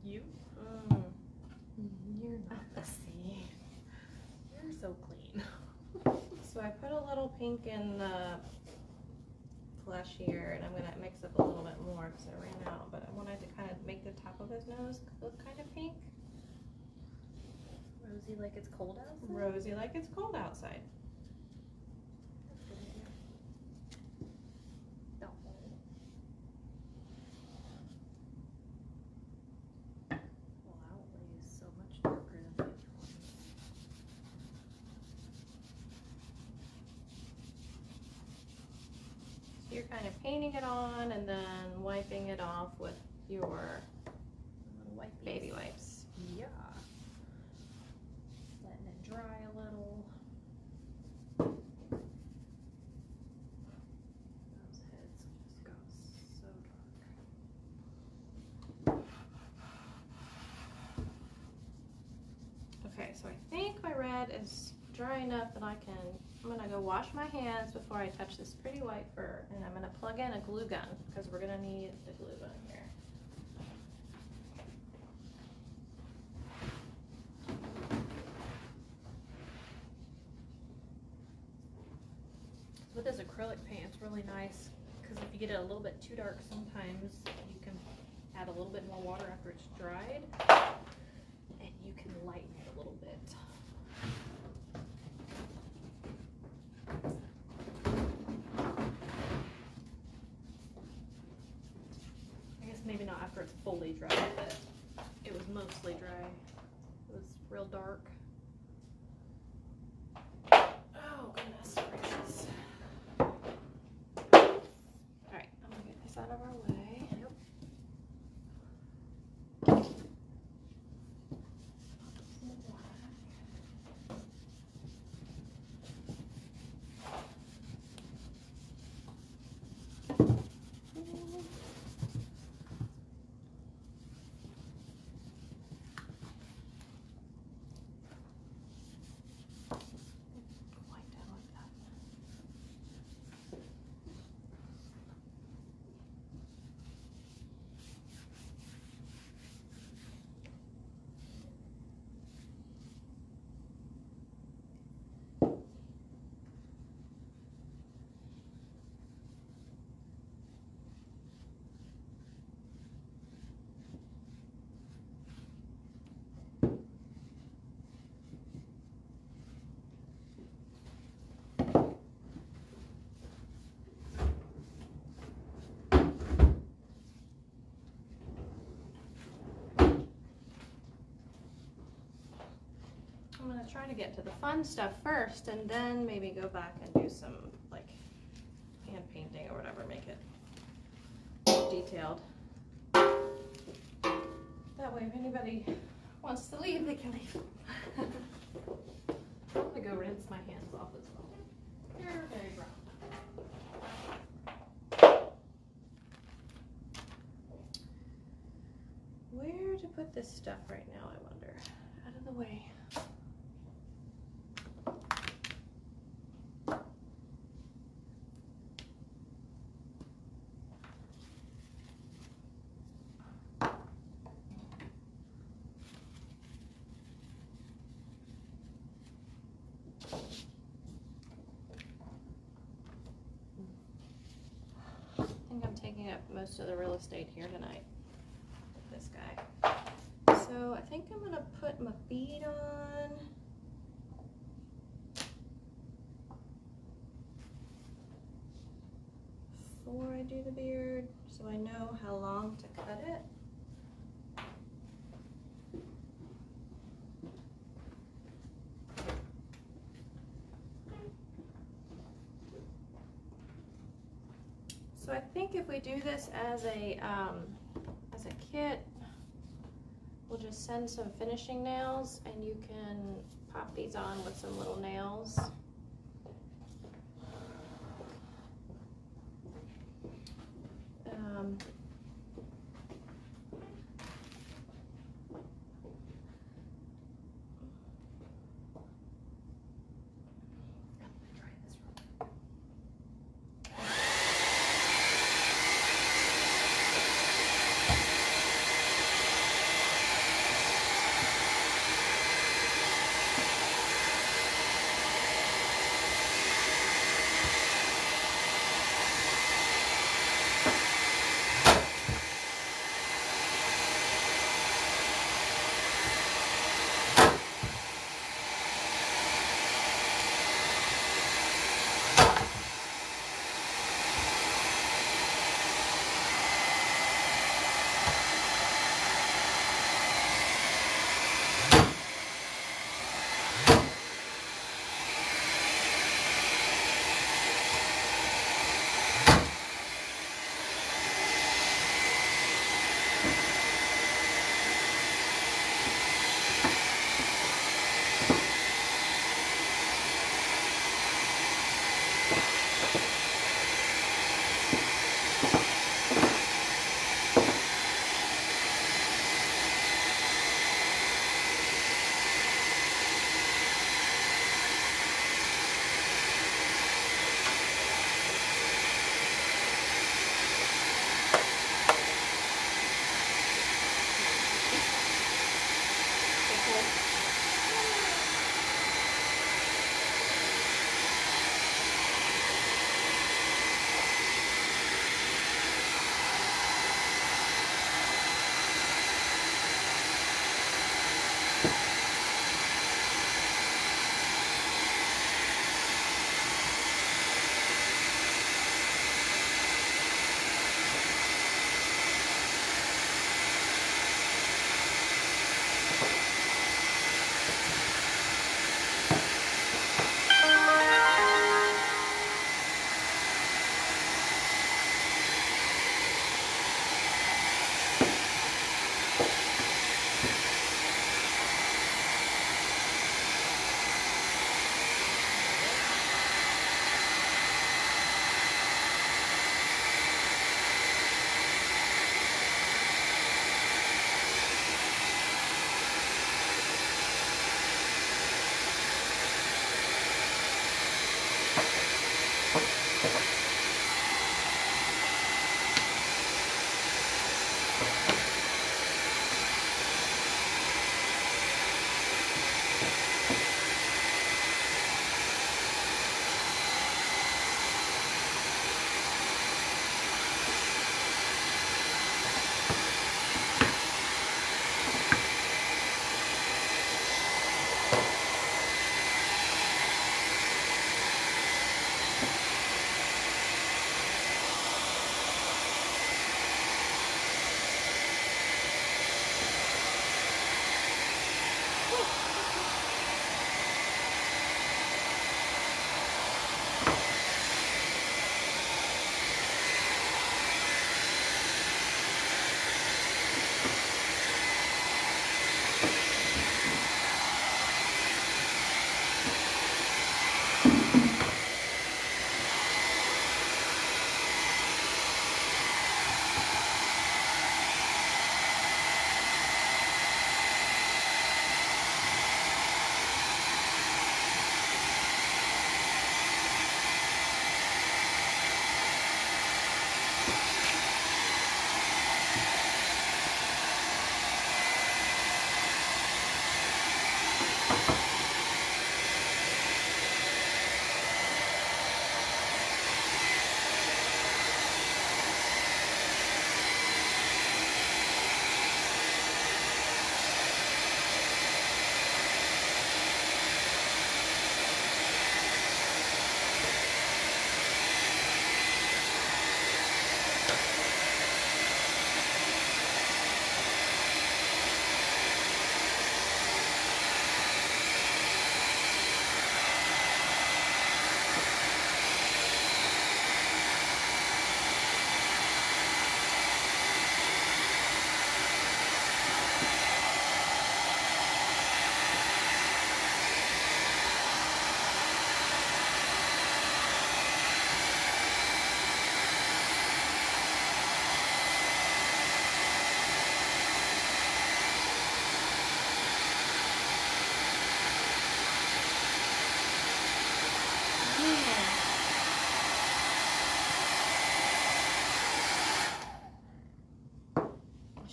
You? You're not messy. You're so clean. So I put a little pink in the flesh here, and I'm going to mix up a little bit more because I ran out, but I wanted to kind of make the top of his nose look kind of pink. Rosy like it's cold outside? Rosy like it's cold outside. That's a good idea. No. Well, Outlay is so much darker than the other ones. So you're kind of painting it on and then wiping it off with your baby wipes. Yeah. Letting it dry a little. Those heads just got so dark. Okay, so I think my red is dry enough that I'm gonna go wash my hands before I touch this pretty white fur, and I'm gonna plug in a glue gun because we're gonna need the glue gun here. With this acrylic paint, it's really nice because if you get it a little bit too dark, sometimes you can add a little bit more water after it's dried, and you can lighten it a little bit. I guess maybe not after it's fully dry, but it was mostly dry. It was real dark. Oh, goodness gracious. Alright, I'm gonna get this out of our way. Yep. I'm gonna try to get to the fun stuff first and then maybe go back and do some like hand painting or whatever, make it detailed. That way if anybody wants to leave, they can leave. I'm gonna go rinse my hands off as well. They're very brown. Where to put this stuff right now, I wonder. Out of the way. I think I'm taking up most of the real estate here tonight. This guy. So I think I'm gonna put my bead on. Before I do the beard, so I know how long to cut it. So I think if we do this as a kit, we'll just send some finishing nails and you can pop these on with some little nails.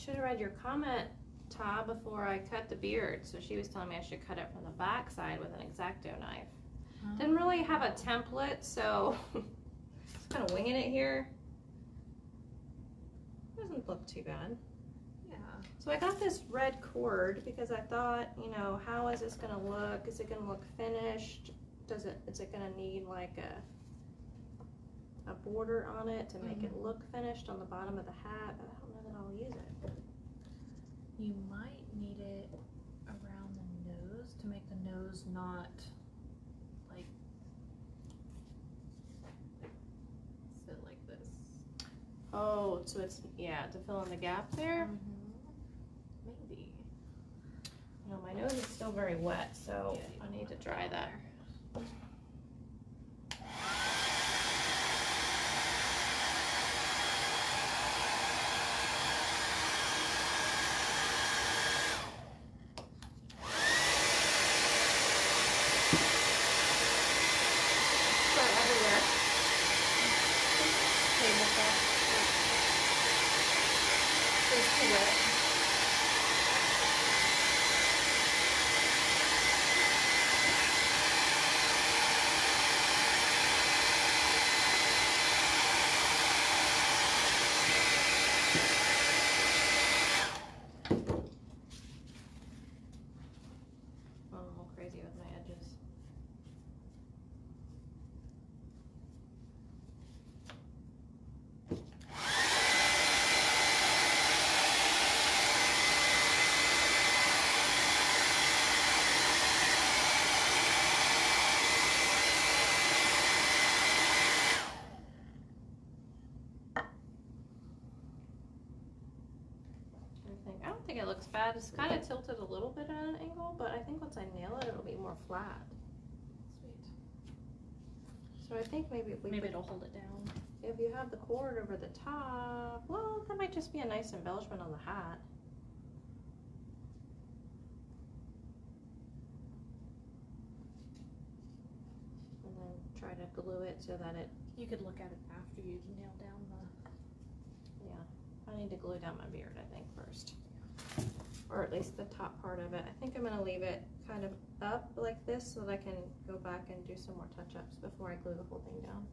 should have read your comment, Ta, before I cut the beard. So she was telling me I should cut it from the back side with an X-Acto knife. Didn't really have a template, so just kind of winging it here. Doesn't look too bad. Yeah. So I got this red cord because I thought, you know, how is this gonna look? Is it gonna look finished? Is it gonna need like a border on it to make it look finished on the bottom of the hat? But I don't know that I'll use it. You might need it around the nose to make the nose not like sit like this. Oh, so it's, yeah, to fill in the gap there? Maybe. No, my nose is still very wet, so Yeah, I need to dry that. Spread everywhere. Table stuff. It's too wet. I'm all crazy with my edges. I don't think it looks bad. It's kind of tilted a little bit at an angle, but I think once I nail it, it'll be more flat. Sweet. So I think maybe if we Maybe put, it'll hold it down. if you have the cord over the top, well, that might just be a nice embellishment on the hat. And then try to glue it so that it, You could look at it after you nail down the. yeah. I need to glue down my beard, I think, first. Or at least the top part of it. I think I'm gonna leave it kind of up like this so that I can go back and do some more touch-ups before I glue the whole thing down.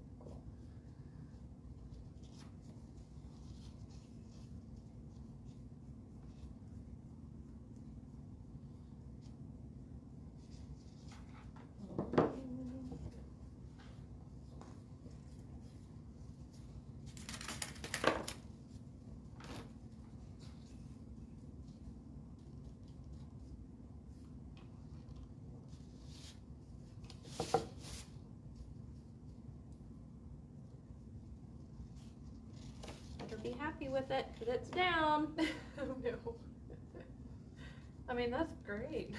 Better be happy with it because it's down. Oh no. I mean, that's great.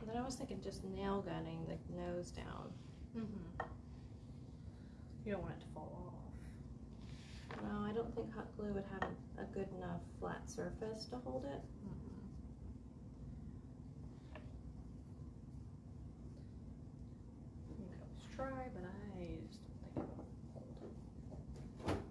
And then I was thinking just nail gunning the nose down. You don't want it to fall off. No, I don't think hot glue would have a good enough flat surface to hold it. You could always try, but I just don't think it will hold.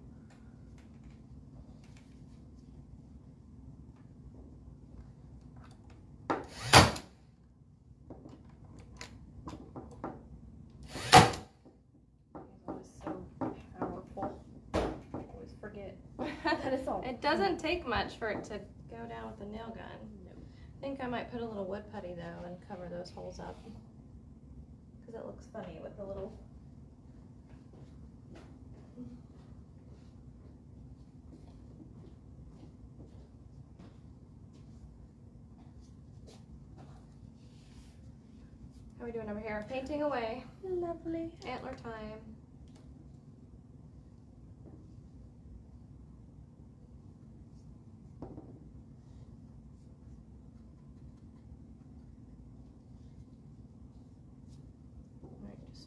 It's always so powerful. I always forget. It's all. It doesn't take much for it to go down with a nail gun. No. I think I might put a little wood putty though and cover those holes up. Because it looks funny with the little... How are we doing over here? Painting away. Lovely. Antler time.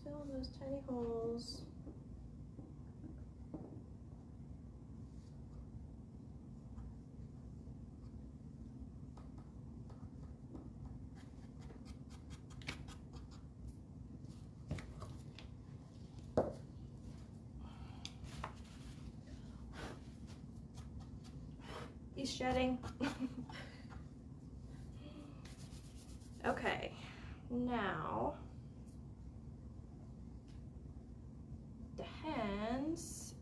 Just fill in those tiny holes. He's shedding. Okay, now the hands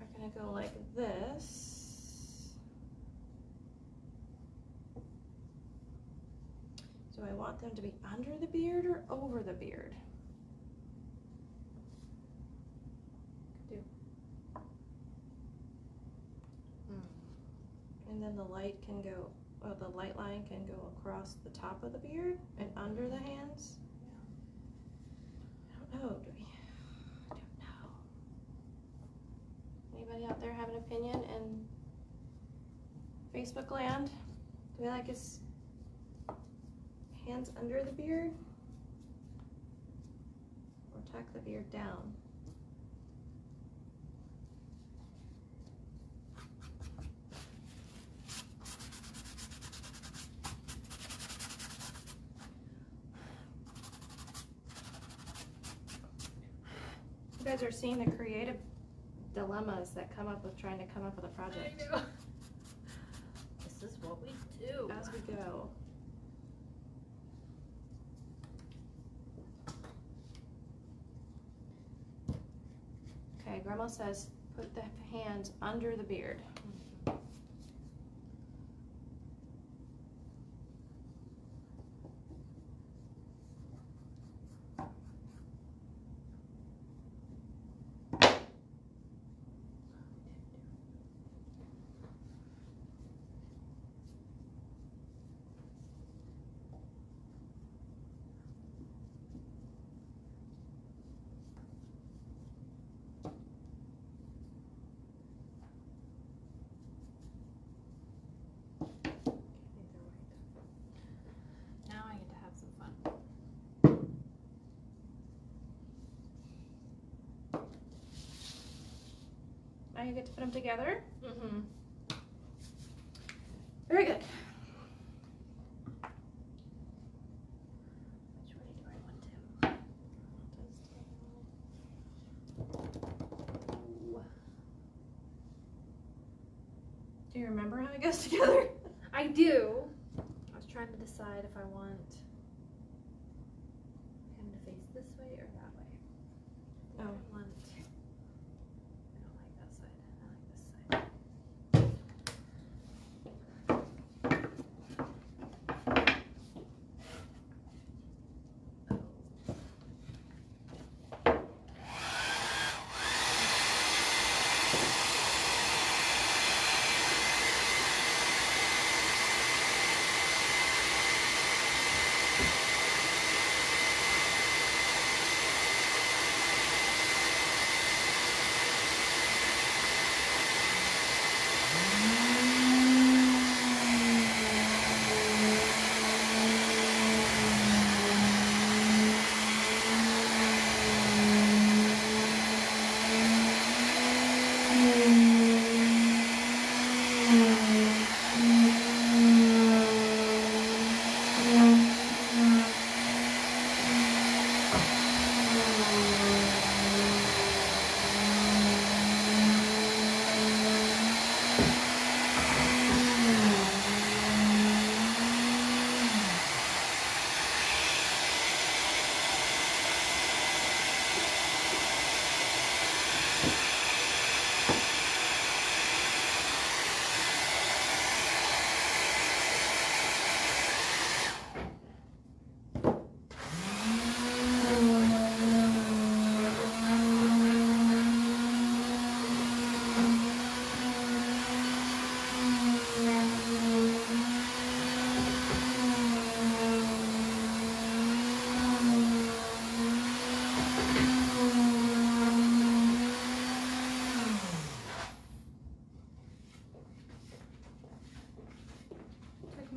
are gonna go like this. Do I want them to be under the beard or over the beard? And then the light can go, well, the light line can go across the top of the beard and under the hands. I don't know, do we? I don't know. Anybody out there have an opinion in Facebook land? Do we like his hands under the beard? Or tuck the beard down? You guys are seeing the creative dilemmas that come up with trying to come up with a project. I know. This is what we do. As we go. Okay, Grandma says put the hands under the beard. Now I get to have some fun. Now you get to put them together. Mm-hmm. Very good. Which way do I want to? Do you remember how it goes together? I do. I was trying to decide if I want him to face this way or that way. I Oh. don't like that side. I like this side.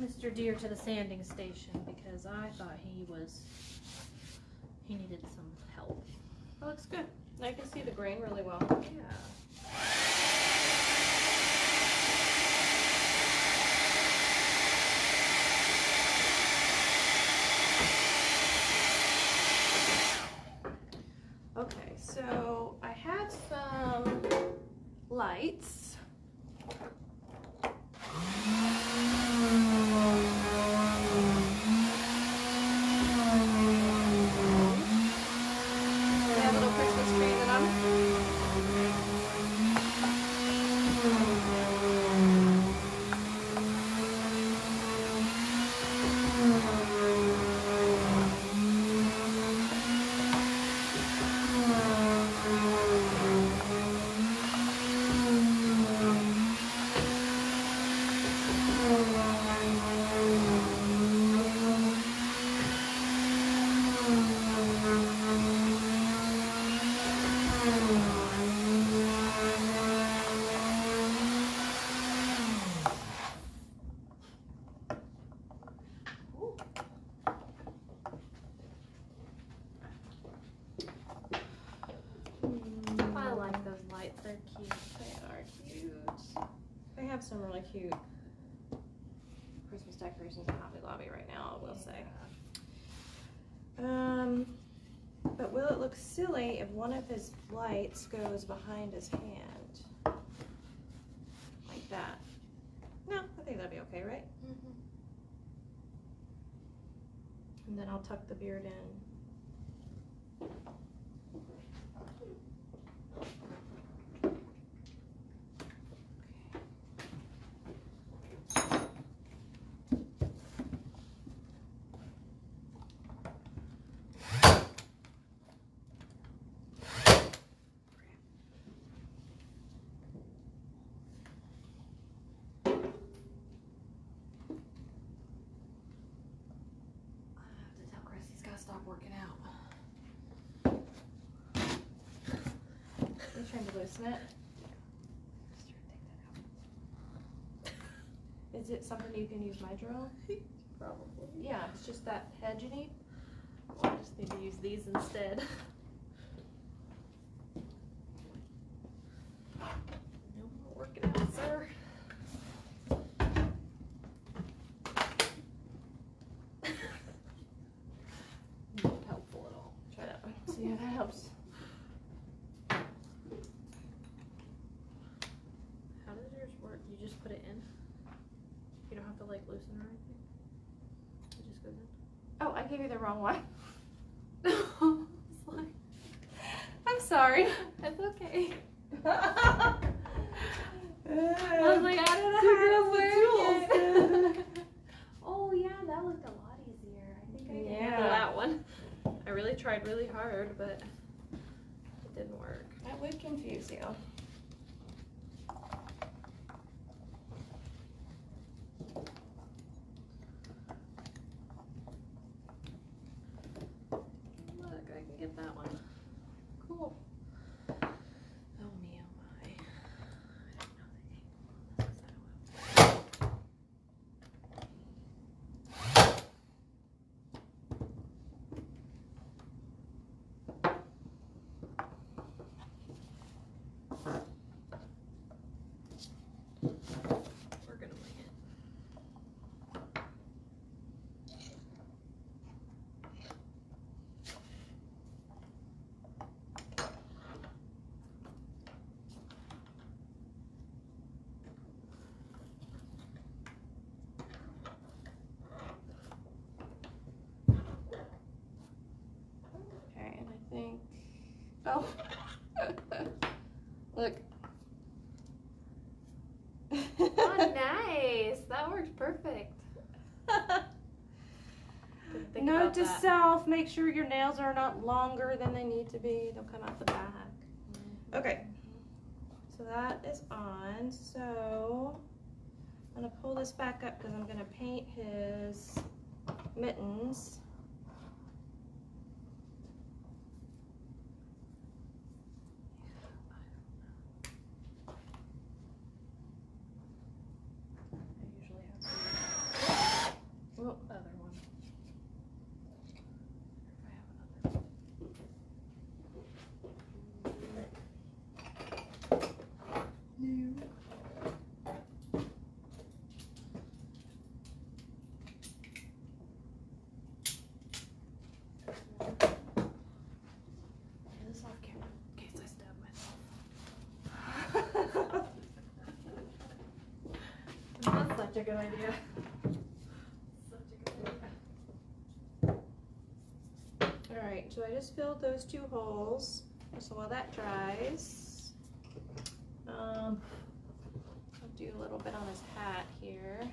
Mr. Deer to the sanding station because I thought he needed some help. That looks good. I can see the grain really well. Yeah. Okay, so I had some lights. They have little Christmas trees in them. I like those lights. They're cute. They are cute. They have some really cute Christmas decorations in Hobby Lobby right now, I will say. But will it look silly if one of his lights goes behind his hand? Like that. No, I think that'd be okay, right? Mm-hmm. And then I'll tuck the beard in. Stop working out. You trying to loosen it? Is it something you can use my drill? Probably. Yeah, it's just that head you need. Well, I just need to use these instead. No more working out, sir. Not helpful at all. Try that one. See how that helps. How does yours work? You just put it in? You don't have to like loosen or anything? It just goes in? Oh, I gave you the wrong one. It's like, I'm sorry. it's okay. I I was like, I don't know how to work it. Oh yeah, that looked a lot easier. I think I can handle that one. I really tried really hard, but it didn't work. That would confuse you. Look, I can get that one. Cool. Oh me, oh my. I don't know the angle on this 'cause I don't We're gonna wing it. Okay, and I think. Oh. Look. Oh, nice. That works perfect. Didn't think Note about to that. self, make sure your nails are not longer than they need to be. They'll come out the back. Okay, so that is on. So I'm gonna pull this back up because I'm gonna paint his mittens. I usually have the Oh, other one. If I have another one. a good idea. Such a good idea. All right, so I just filled those 2 holes. So while that dries, I'll do a little bit on his hat here.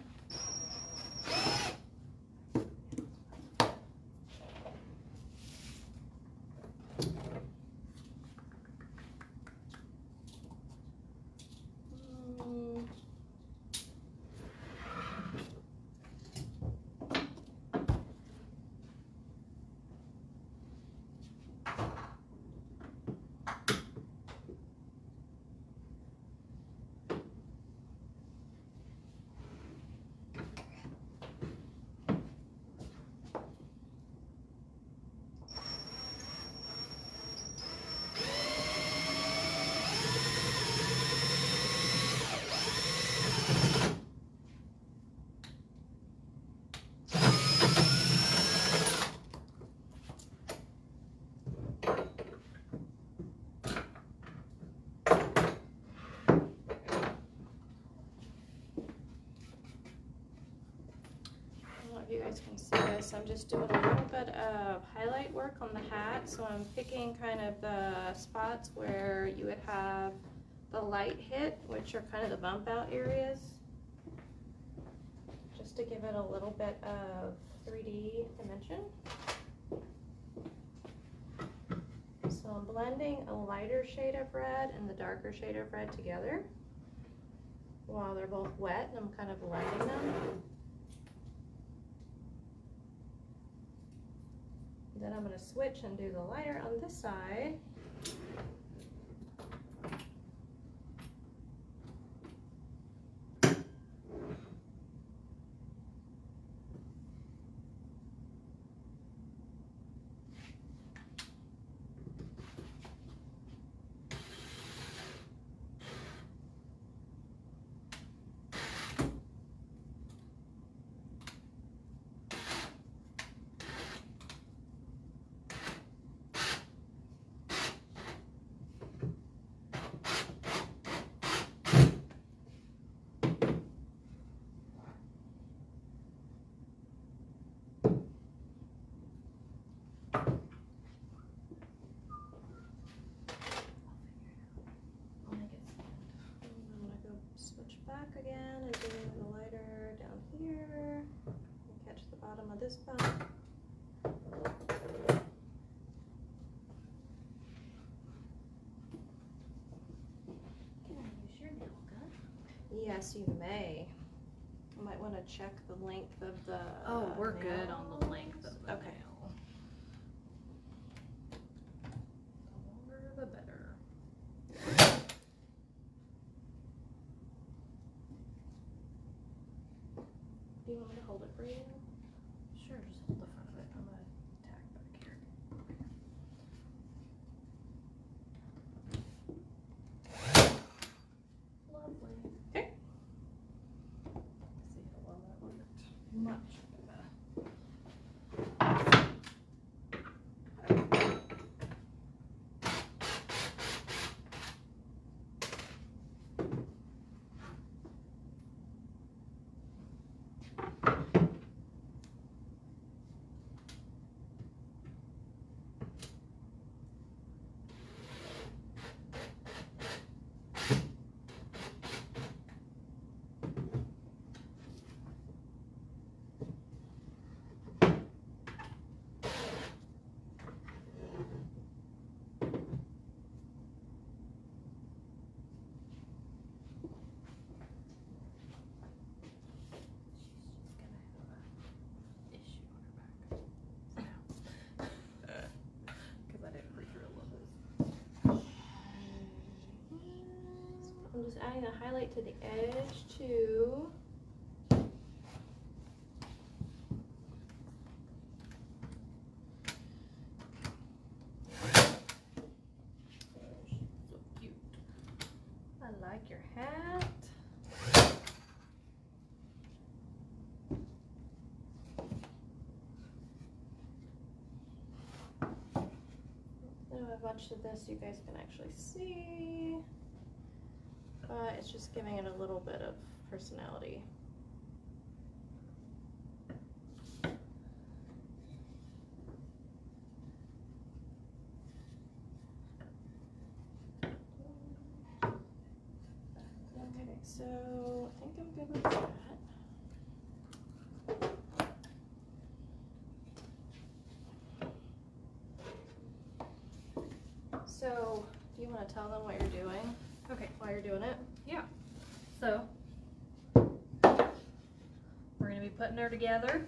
You guys can see this. I'm just doing a little bit of highlight work on the hat, so I'm picking kind of the spots where you would have the light hit, which are kind of the bump out areas, just to give it a little bit of 3D dimension. So I'm blending a lighter shade of red and the darker shade of red together while they're both wet, and I'm kind of blending them. Then I'm going to switch and do the lighter on this side. Back again and do the lighter down here and catch the bottom of this bump. Can I use your nail gun? Yes, you may. I might want to check the length of the Oh, we're nails. good on the length of the Okay. nail. The longer the better. Do you want me to hold it for you? Sure, just hold the front of it. I'm gonna tack back here. Lovely. Okay. See how well that worked. Much better. I'm just adding a highlight to the edge too. So cute. I like your hat. A bunch of this you guys can actually see, but it's just giving it a little bit of personality. so I think I'm good with that. So, do you want to tell them what you're doing? Okay. While you're doing it? Yeah. So, we're going to be putting her together.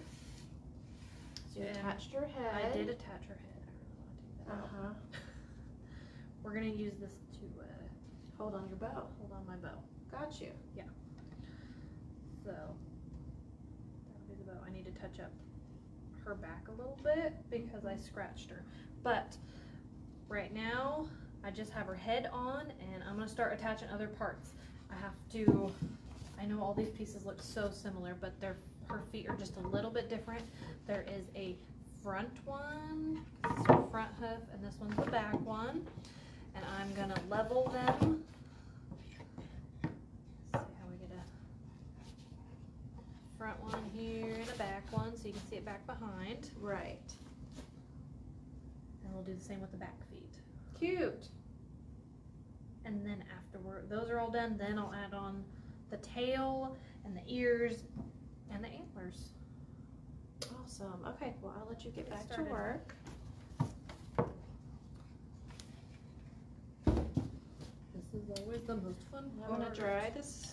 So you attached her head. I did attach her head. I really want to take that out. We're going to use this to hold on your bow. hold on my bow. Got you. Yeah. So, that'll be the bow. I need to touch up her back a little bit because I scratched her. But right now, I just have her head on, and I'm going to start attaching other parts. I know all these pieces look so similar, but her feet are just a little bit different. There is a front one, this is her front hoof, and this one's the back one. And I'm going to level them. Let's see how we get a front one here and a back one, so you can see it back behind. Right. And we'll do the same with the back feet. Cute. And then after those are all done, then I'll add on the tail and the ears and the antlers. Awesome. Okay, well, I'll let you get back to started. work. This is always the most fun I'm part. going to dry this.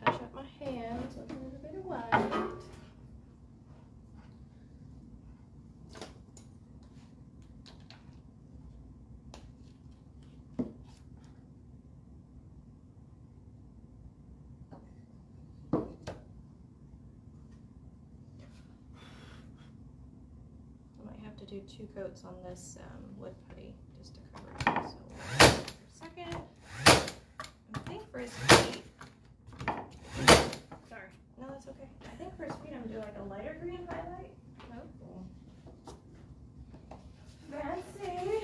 Touch up my hands with a little bit of white. I might have to do 2 coats on this wood putty just to cover it. So we'll wait for a second. I think for his feet. Sorry. No, that's okay. I think for his feet I'm gonna do like a lighter green highlight. Oh. Fancy.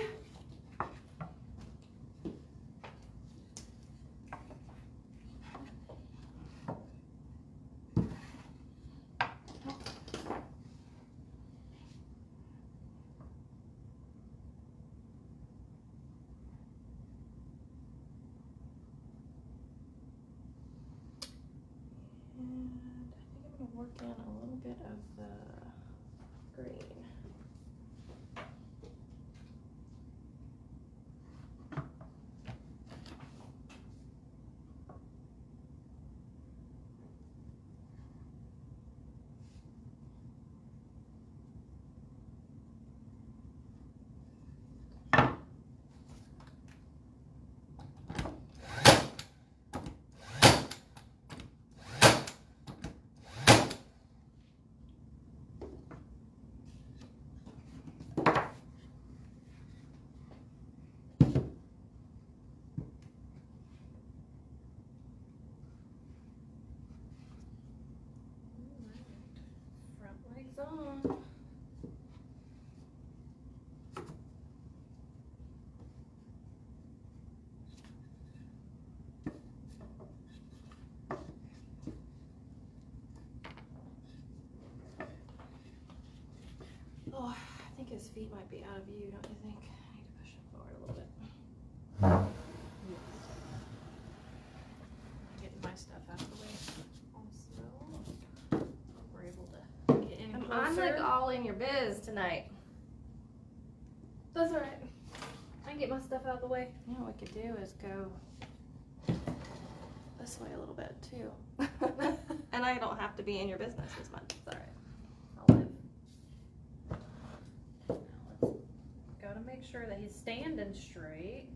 And I think I'm gonna work in a little bit of the green. Front legs on. Oh, I think his feet might be out of view, don't you think? I need to push him forward a little bit. Getting my stuff out of the way. Also, we're able to get in closer. I'm like all in your biz tonight. That's alright. I can get my stuff out of the way. You know what we could do is go this way a little bit too. And I don't have to be in your business as much. It's alright. I'll live. sure that he's standing straight.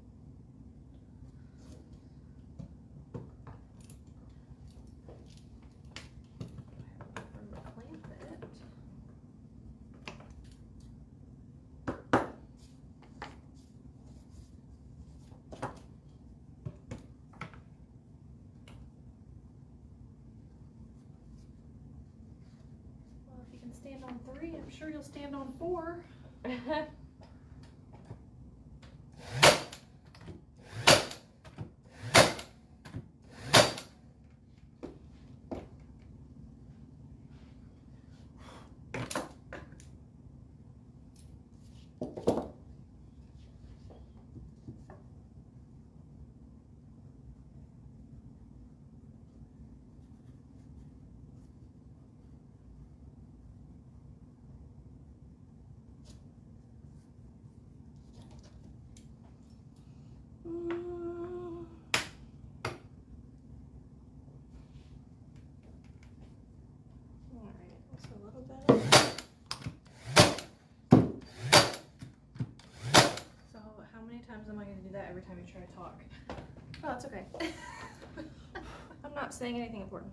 Clamp it. Well, if you can stand on 3, I'm sure you'll stand on 4. Times am I going to do that every time you try to talk? Oh, that's okay. I'm not saying anything important.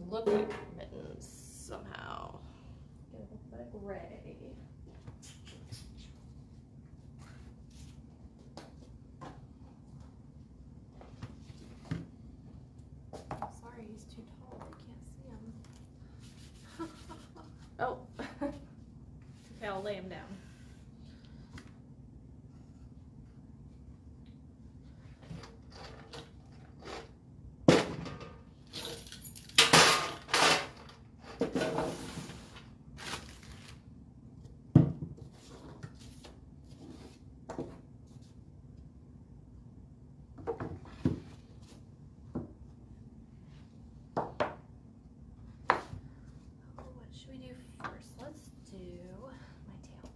Look like mittens somehow. Get it look like Ray. Sorry, he's too tall. I can't see him. Oh. Okay, I'll lay him down. Should we do first? Let's do my tail.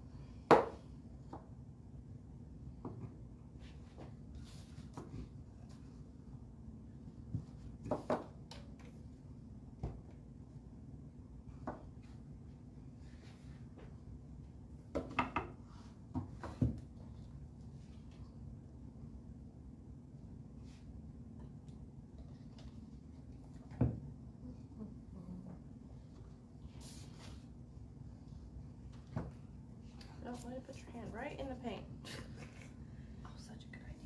Don't let it put your hand right in the paint. Oh, such a good idea.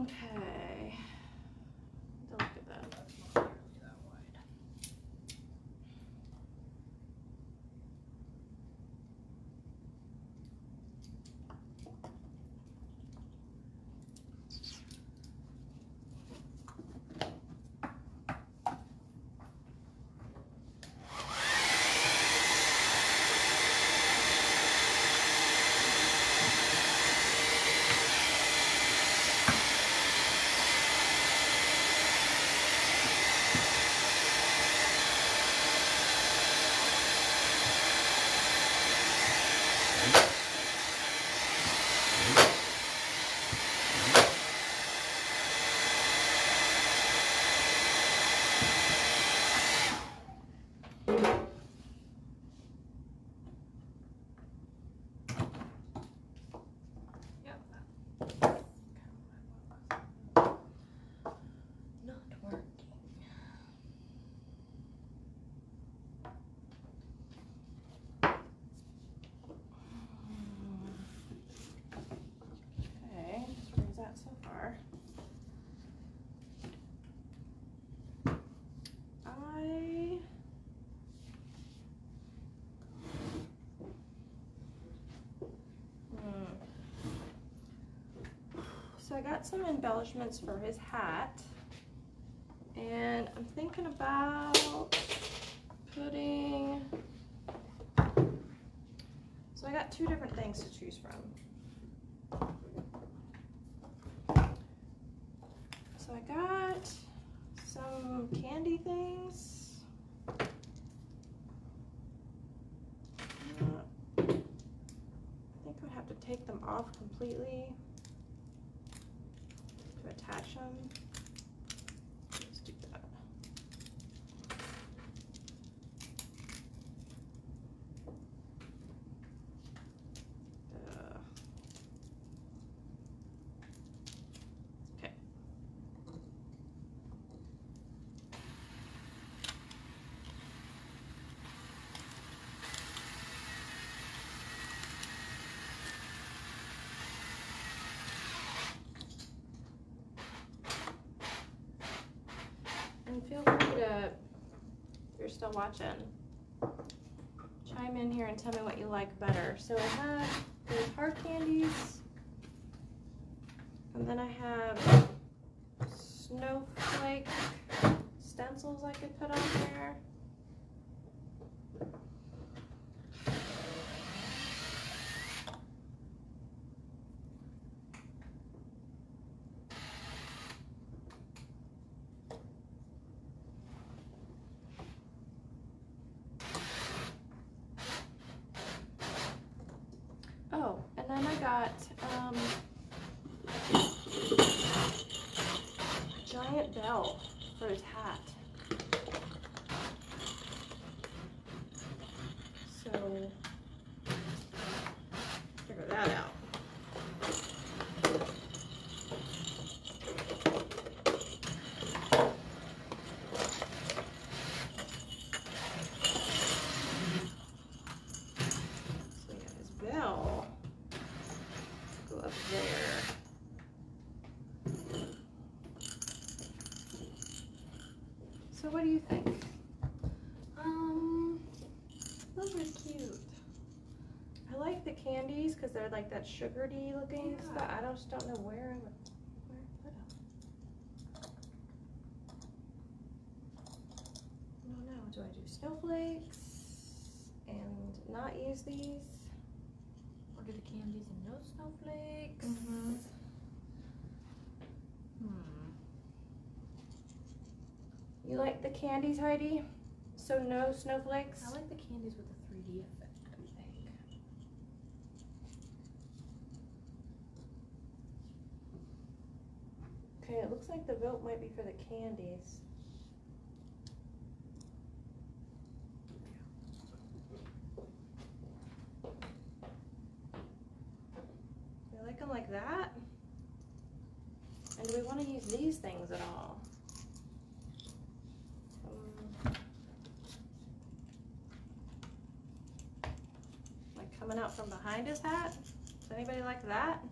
Okay. Don't look at that. So I got some embellishments for his hat, and I'm thinking about putting, so I got two different things to choose from. So I got some candy things. I think I would have to take them off completely to attach them. Let's do that. Okay. And feel free to, if you're still watching, chime in here and tell me what you like better. So I have these hard candies, and then I have snowflake stencils I could put on there. Oh, and then I got a giant bell for his hat. So, figure that out. So we got his bell. Go up there. So what do you think? Those are cute. I like the candies because they're like that sugary looking stuff. I just don't know where I put them. I don't know. Do I do snowflakes and not use these? Or do the candies and no snowflakes? You like the candies, Heidi? So no snowflakes? I like the candies with the 3D effect, I think. Okay, it looks like the vote might be for the candies. You like them like that? And do we want to use these things at all? Like coming out from behind his hat? Does anybody like that?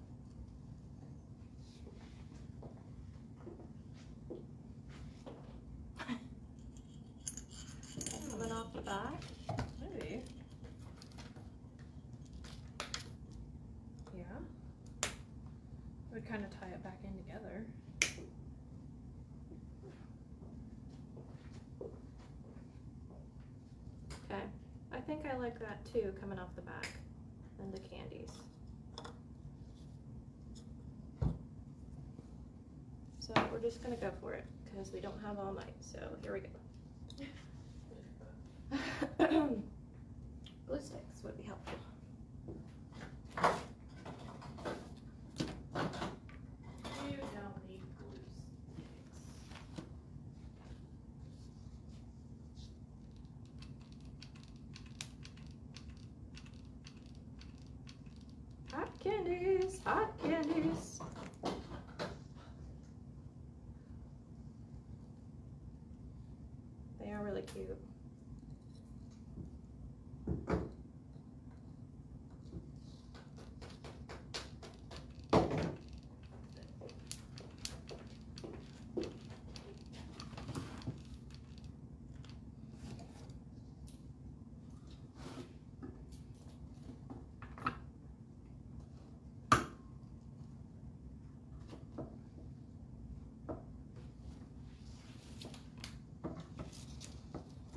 Coming off the back? Maybe. Yeah. Would kind of tie it back in together. Okay. I think I like that too, coming off the back. And the candies. So we're just gonna go for it because we don't have all night. So here we go. Glue sticks would be helpful. You don't need glue sticks. Hot candies, hot candies. They are really cute.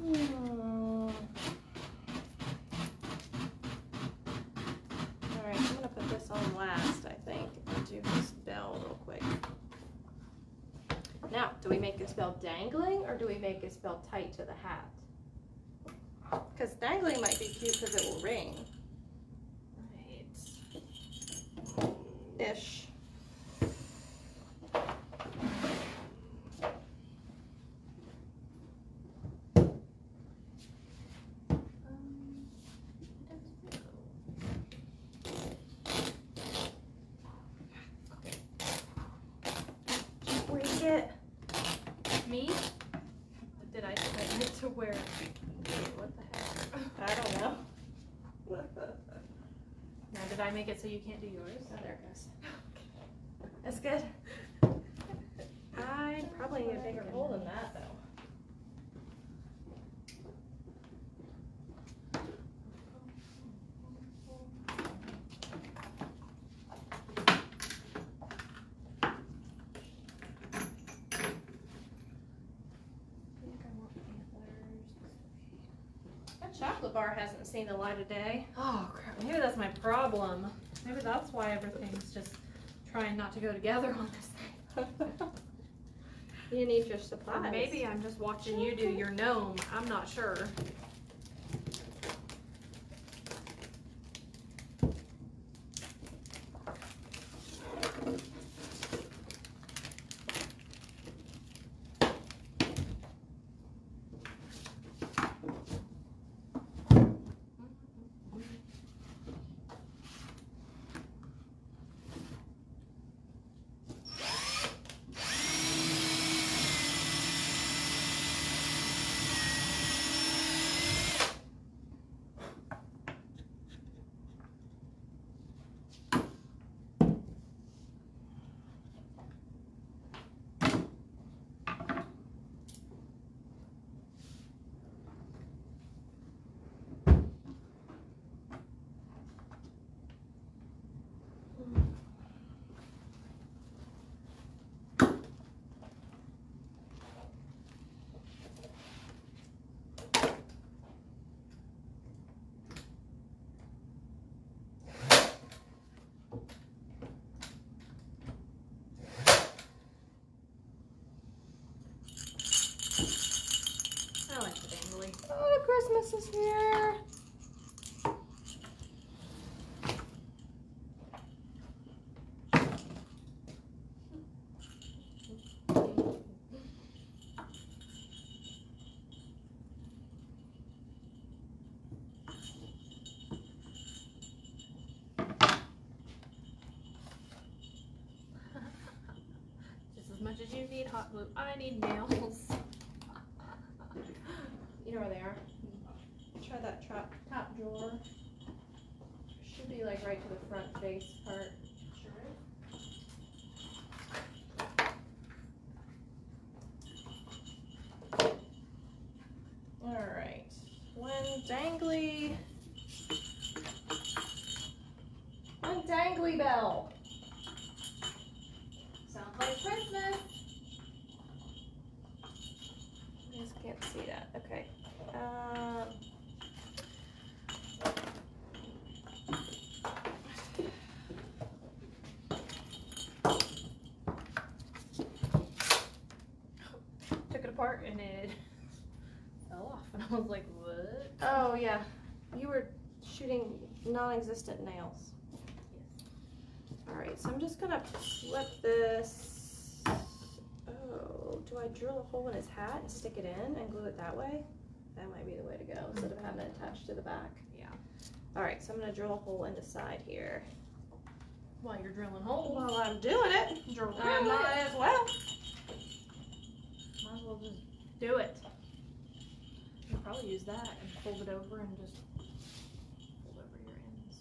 Alright, I'm gonna put this on last, I think, and do his bell real quick. Now, do we make his bell dangling or do we make his bell tight to the hat? Because dangling might be cute because it will ring. Right. Ish. It. Me? Did I submit to where? What the heck? I don't know. Now, did I make it so you can't do yours? Oh, there it goes. That's good. I probably need a bigger hole than that, though. Chocolate bar hasn't seen the light of day. Oh crap, maybe that's my problem. Maybe that's why everything's just trying not to go together on this thing. You need your supplies. Or maybe I'm just watching you do your gnome. I'm not sure. I like the dangly. Oh, Christmas is here. Just as much as you need hot glue, I need nails. You know where they are. Try that top drawer. Should be like right to the front face part. Alright. One dangly bell. Sounds like Christmas. I just can't see that. Okay. Took it apart and it fell off, and I was like, what? Oh yeah, you were shooting non-existent nails. Yes. All right, so I'm just gonna flip this. Oh, do I drill a hole in his hat and stick it in and glue it that way? That might be the way to go instead of having it attached to the back. Yeah. All right, so I'm gonna drill a hole in the side here. While you're drilling holes, While I'm doing it, drill I might as well. Might as well just do it. You can probably use that and fold it over and just fold over your ends.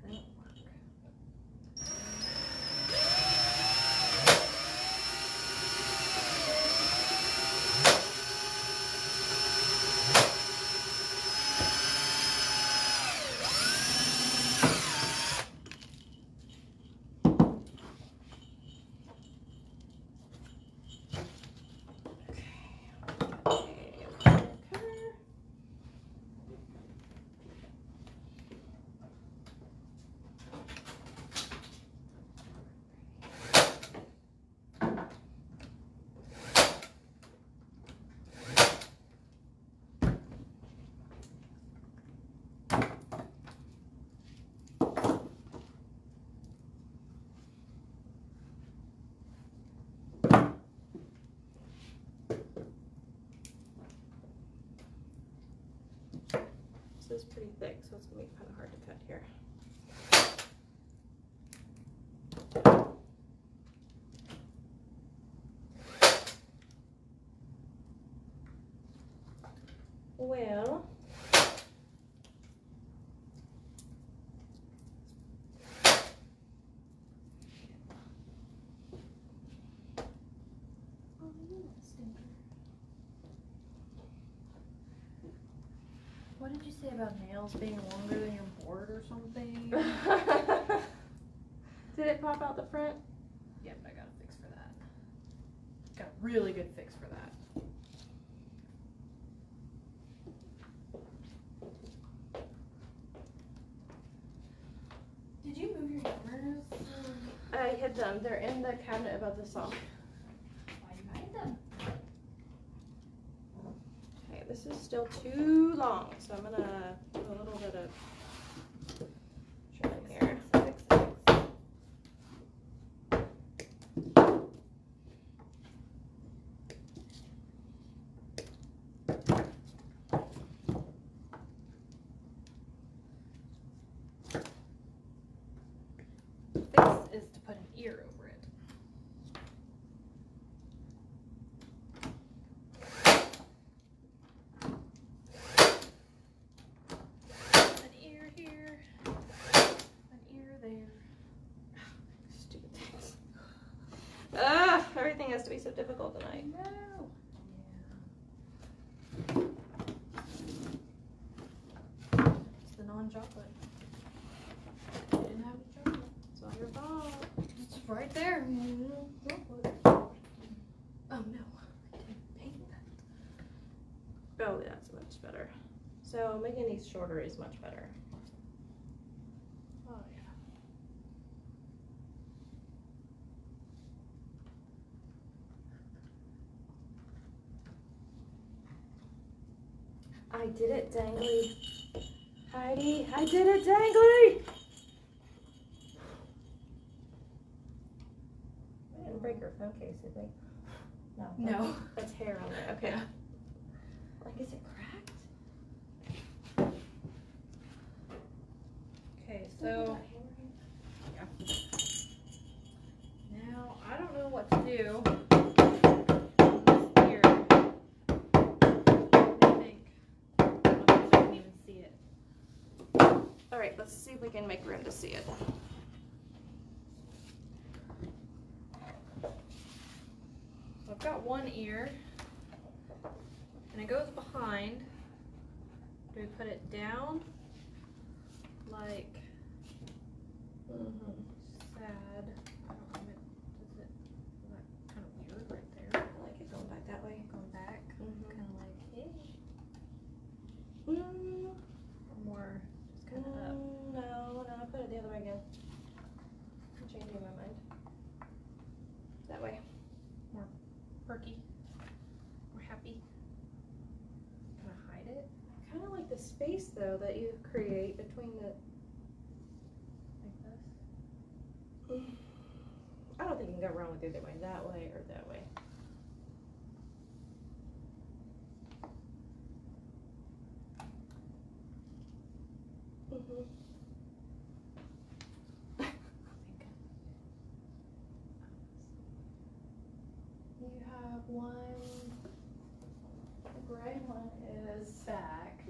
Here, it'll work. is pretty thick, so it's gonna be kind of hard to cut here. Well, what did you say about nails being longer than your board or something? did it pop out the front? Yep, I got a fix for that. Got a really good fix for that. Did you move your hammers? I hid them. They're in the cabinet above the saw. Why you hide them? Okay, this is still too long, so I'm gonna put a little bit of trim here. Fix is to put an ear over it. An ear here, an ear there. Stupid things. Ah, everything has to be so difficult tonight. No. Yeah. It's the non-chocolate. You didn't have any chocolate. It's all your fault. It's right there. Oh no, I didn't paint that. Oh, that's much better. So making these shorter is much better. Oh yeah. I did it, Dangly. Heidi, I did it, Dangly! I didn't break her phone case, did we? No. No. That's hair on there. Okay. Yeah. Like, is it cracked? Okay, so now I don't know what to do on this ear. What do you think? I don't know if I can even see it. All right, let's see if we can make room to see it. So I've got one ear, and it goes behind. Do we put it down? Like sad. I don't know. Does it? Is that kind of weird right there? I like it going back that way. Going back, kind of like hey, Mm, or more just kind of up. no, put it the other way again. I'm changing my mind. That way. Perky. We're happy. Can I hide it? I kind of like the space though that you create between the. Like this? I don't think you can go wrong with either way. That way or that way. You have one. The gray one is back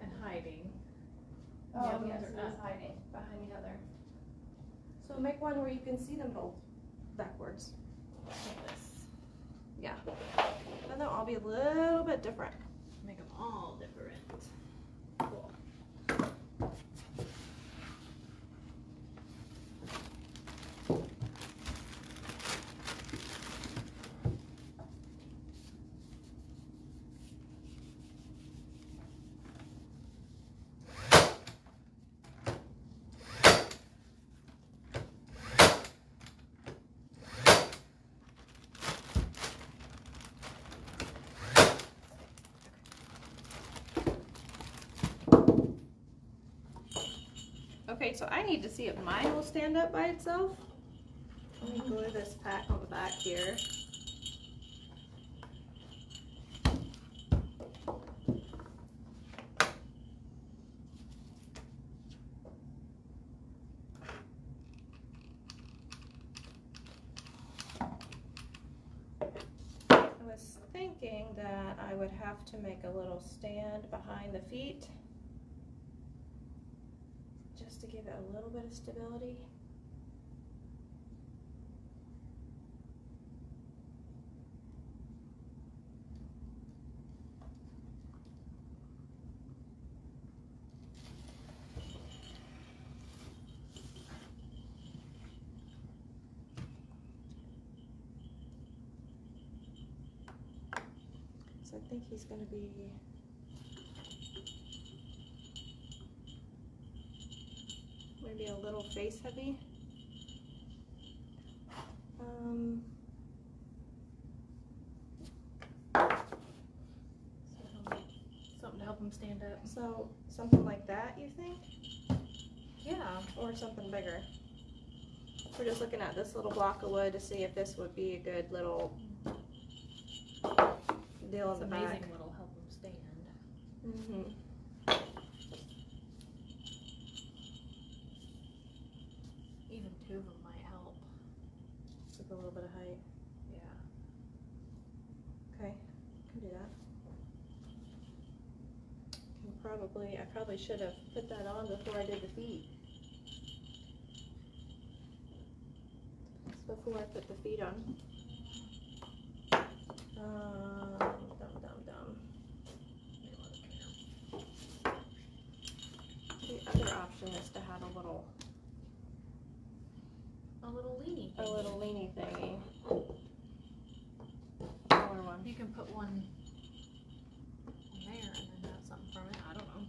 and hiding. Oh, The other yes, ones it are is up. hiding behind the other. So make one where you can see them both backwards. Like this. Yeah. Then they'll all be a little bit different. Make them all different. Cool. Okay, so I need to see if mine will stand up by itself. Let me glue this pack on the back here. that I would have to make a little stand behind the feet just to give it a little bit of stability. So I think he's going to be maybe a little face heavy. Something to help him stand up. So something like that, you think? Yeah. Or something bigger? We're just looking at this little block of wood to see if this would be a good little deal It's in the amazing back. what'll help him stand. Mm-hmm. Even two of them might help. With a little bit of height. Yeah. Okay, can do that. I probably should have put that on before I did the feet. Before I put the feet on. Dumb. The other option is to have a little leany a thingy. little leany thingy. Smaller one. You can put one there and then have something from it. I don't know.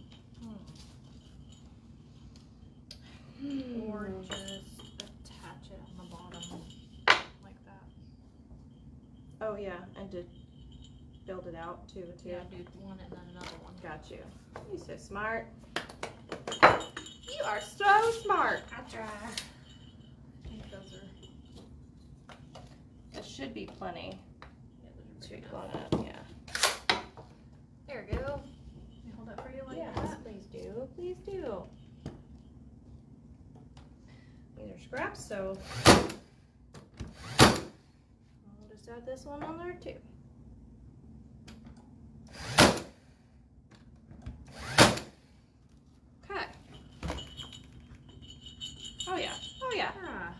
Or just attach it on the bottom like that. Oh yeah, and to build it out too. Yeah, do one and then another one. Got you. You're so smart. You are so smart. I try. I think those are. That should be plenty Yeah, those to are big blow enough. up. Yeah. There we go. Let me hold that for you like Yes, that. please do. Please do. These are scraps, so I'll just add this one on there too. Okay. Oh yeah. Oh yeah. Ah,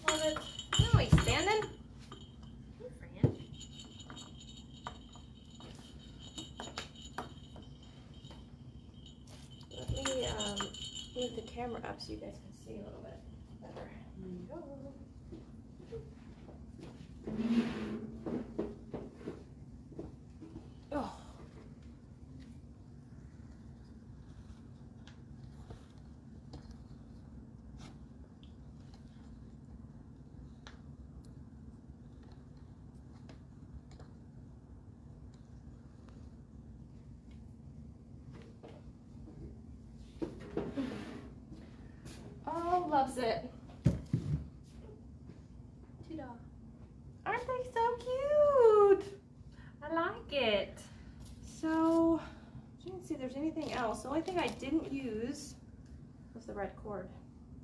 Love it. No, he's standing. hey, friend. Let me move the camera up so you guys can see a little bit better. Oh. Oh, loves it. Ta-da. Aren't they so cute? I like it. So, I didn't see if there's anything else. The only thing I didn't use was the red cord.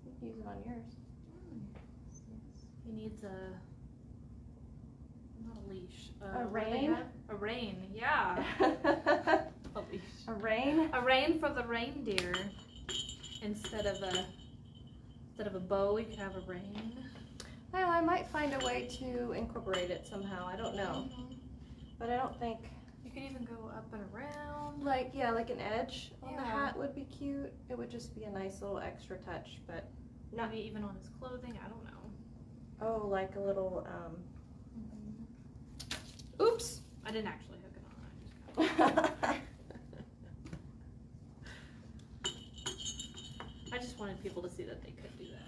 You can use it on yours. He needs not a leash. A what do they rein? have? A rein, yeah. A leash. A rein? A rein for the reindeer. Instead of a bow, you could have a rein. Well, I might find a way to incorporate it somehow. I don't know. But I don't think, You could even go up and around. like an edge on the Yeah. hat would be cute. It would just be a nice little extra touch, but not. Maybe even on his clothing. I don't know. Oh, like a little, oops. I didn't actually hook it on. I just wanted people to see that they could do that.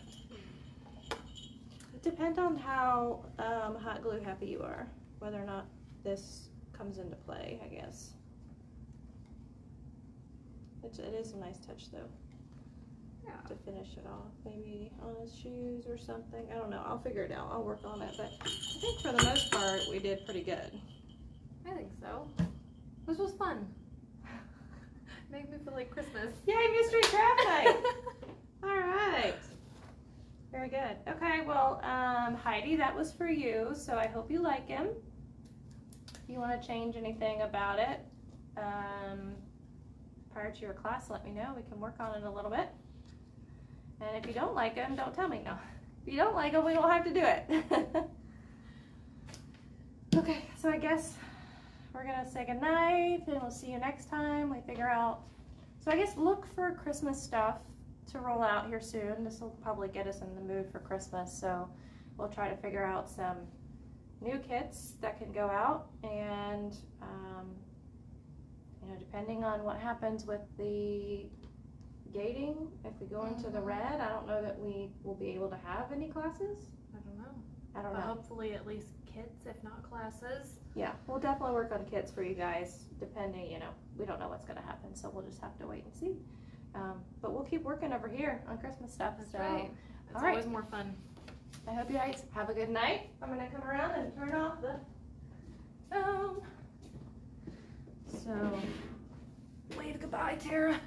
Depend on how hot glue happy you are, whether or not this comes into play, I guess. It is a nice touch though, Yeah. to finish it off. Maybe on his shoes or something. I don't know. I'll figure it out. I'll work on it. But I think for the most part, we did pretty good. I think so. This was fun. Made me feel like Christmas. Yay, mystery craft night! All right. Very good. Okay, well, Heidi, that was for you, so I hope you like him. You you want to change anything about it prior to your class, let me know. We can work on it a little bit. And if you don't like them, don't tell me. No. If you don't like them, we don't have to do it. Okay, so I guess we're gonna say goodnight and we'll see you next time. We figure out, so I guess look for Christmas stuff to roll out here soon. This will probably get us in the mood for Christmas, so we'll try to figure out some new kits that can go out, and you know, depending on what happens with the gating, if we go into the red, I don't know that we will be able to have any classes. I don't know. I don't But know. hopefully at least kits, if not classes. Yeah, we'll definitely work on kits for you guys, depending, you know, we don't know what's going to happen, so we'll just have to wait and see. But we'll keep working over here on Christmas stuff. That's so, right. It's all right. always more fun. I hope you guys have a good night. I'm going to come around and turn off the phone. So, wave goodbye, Tara.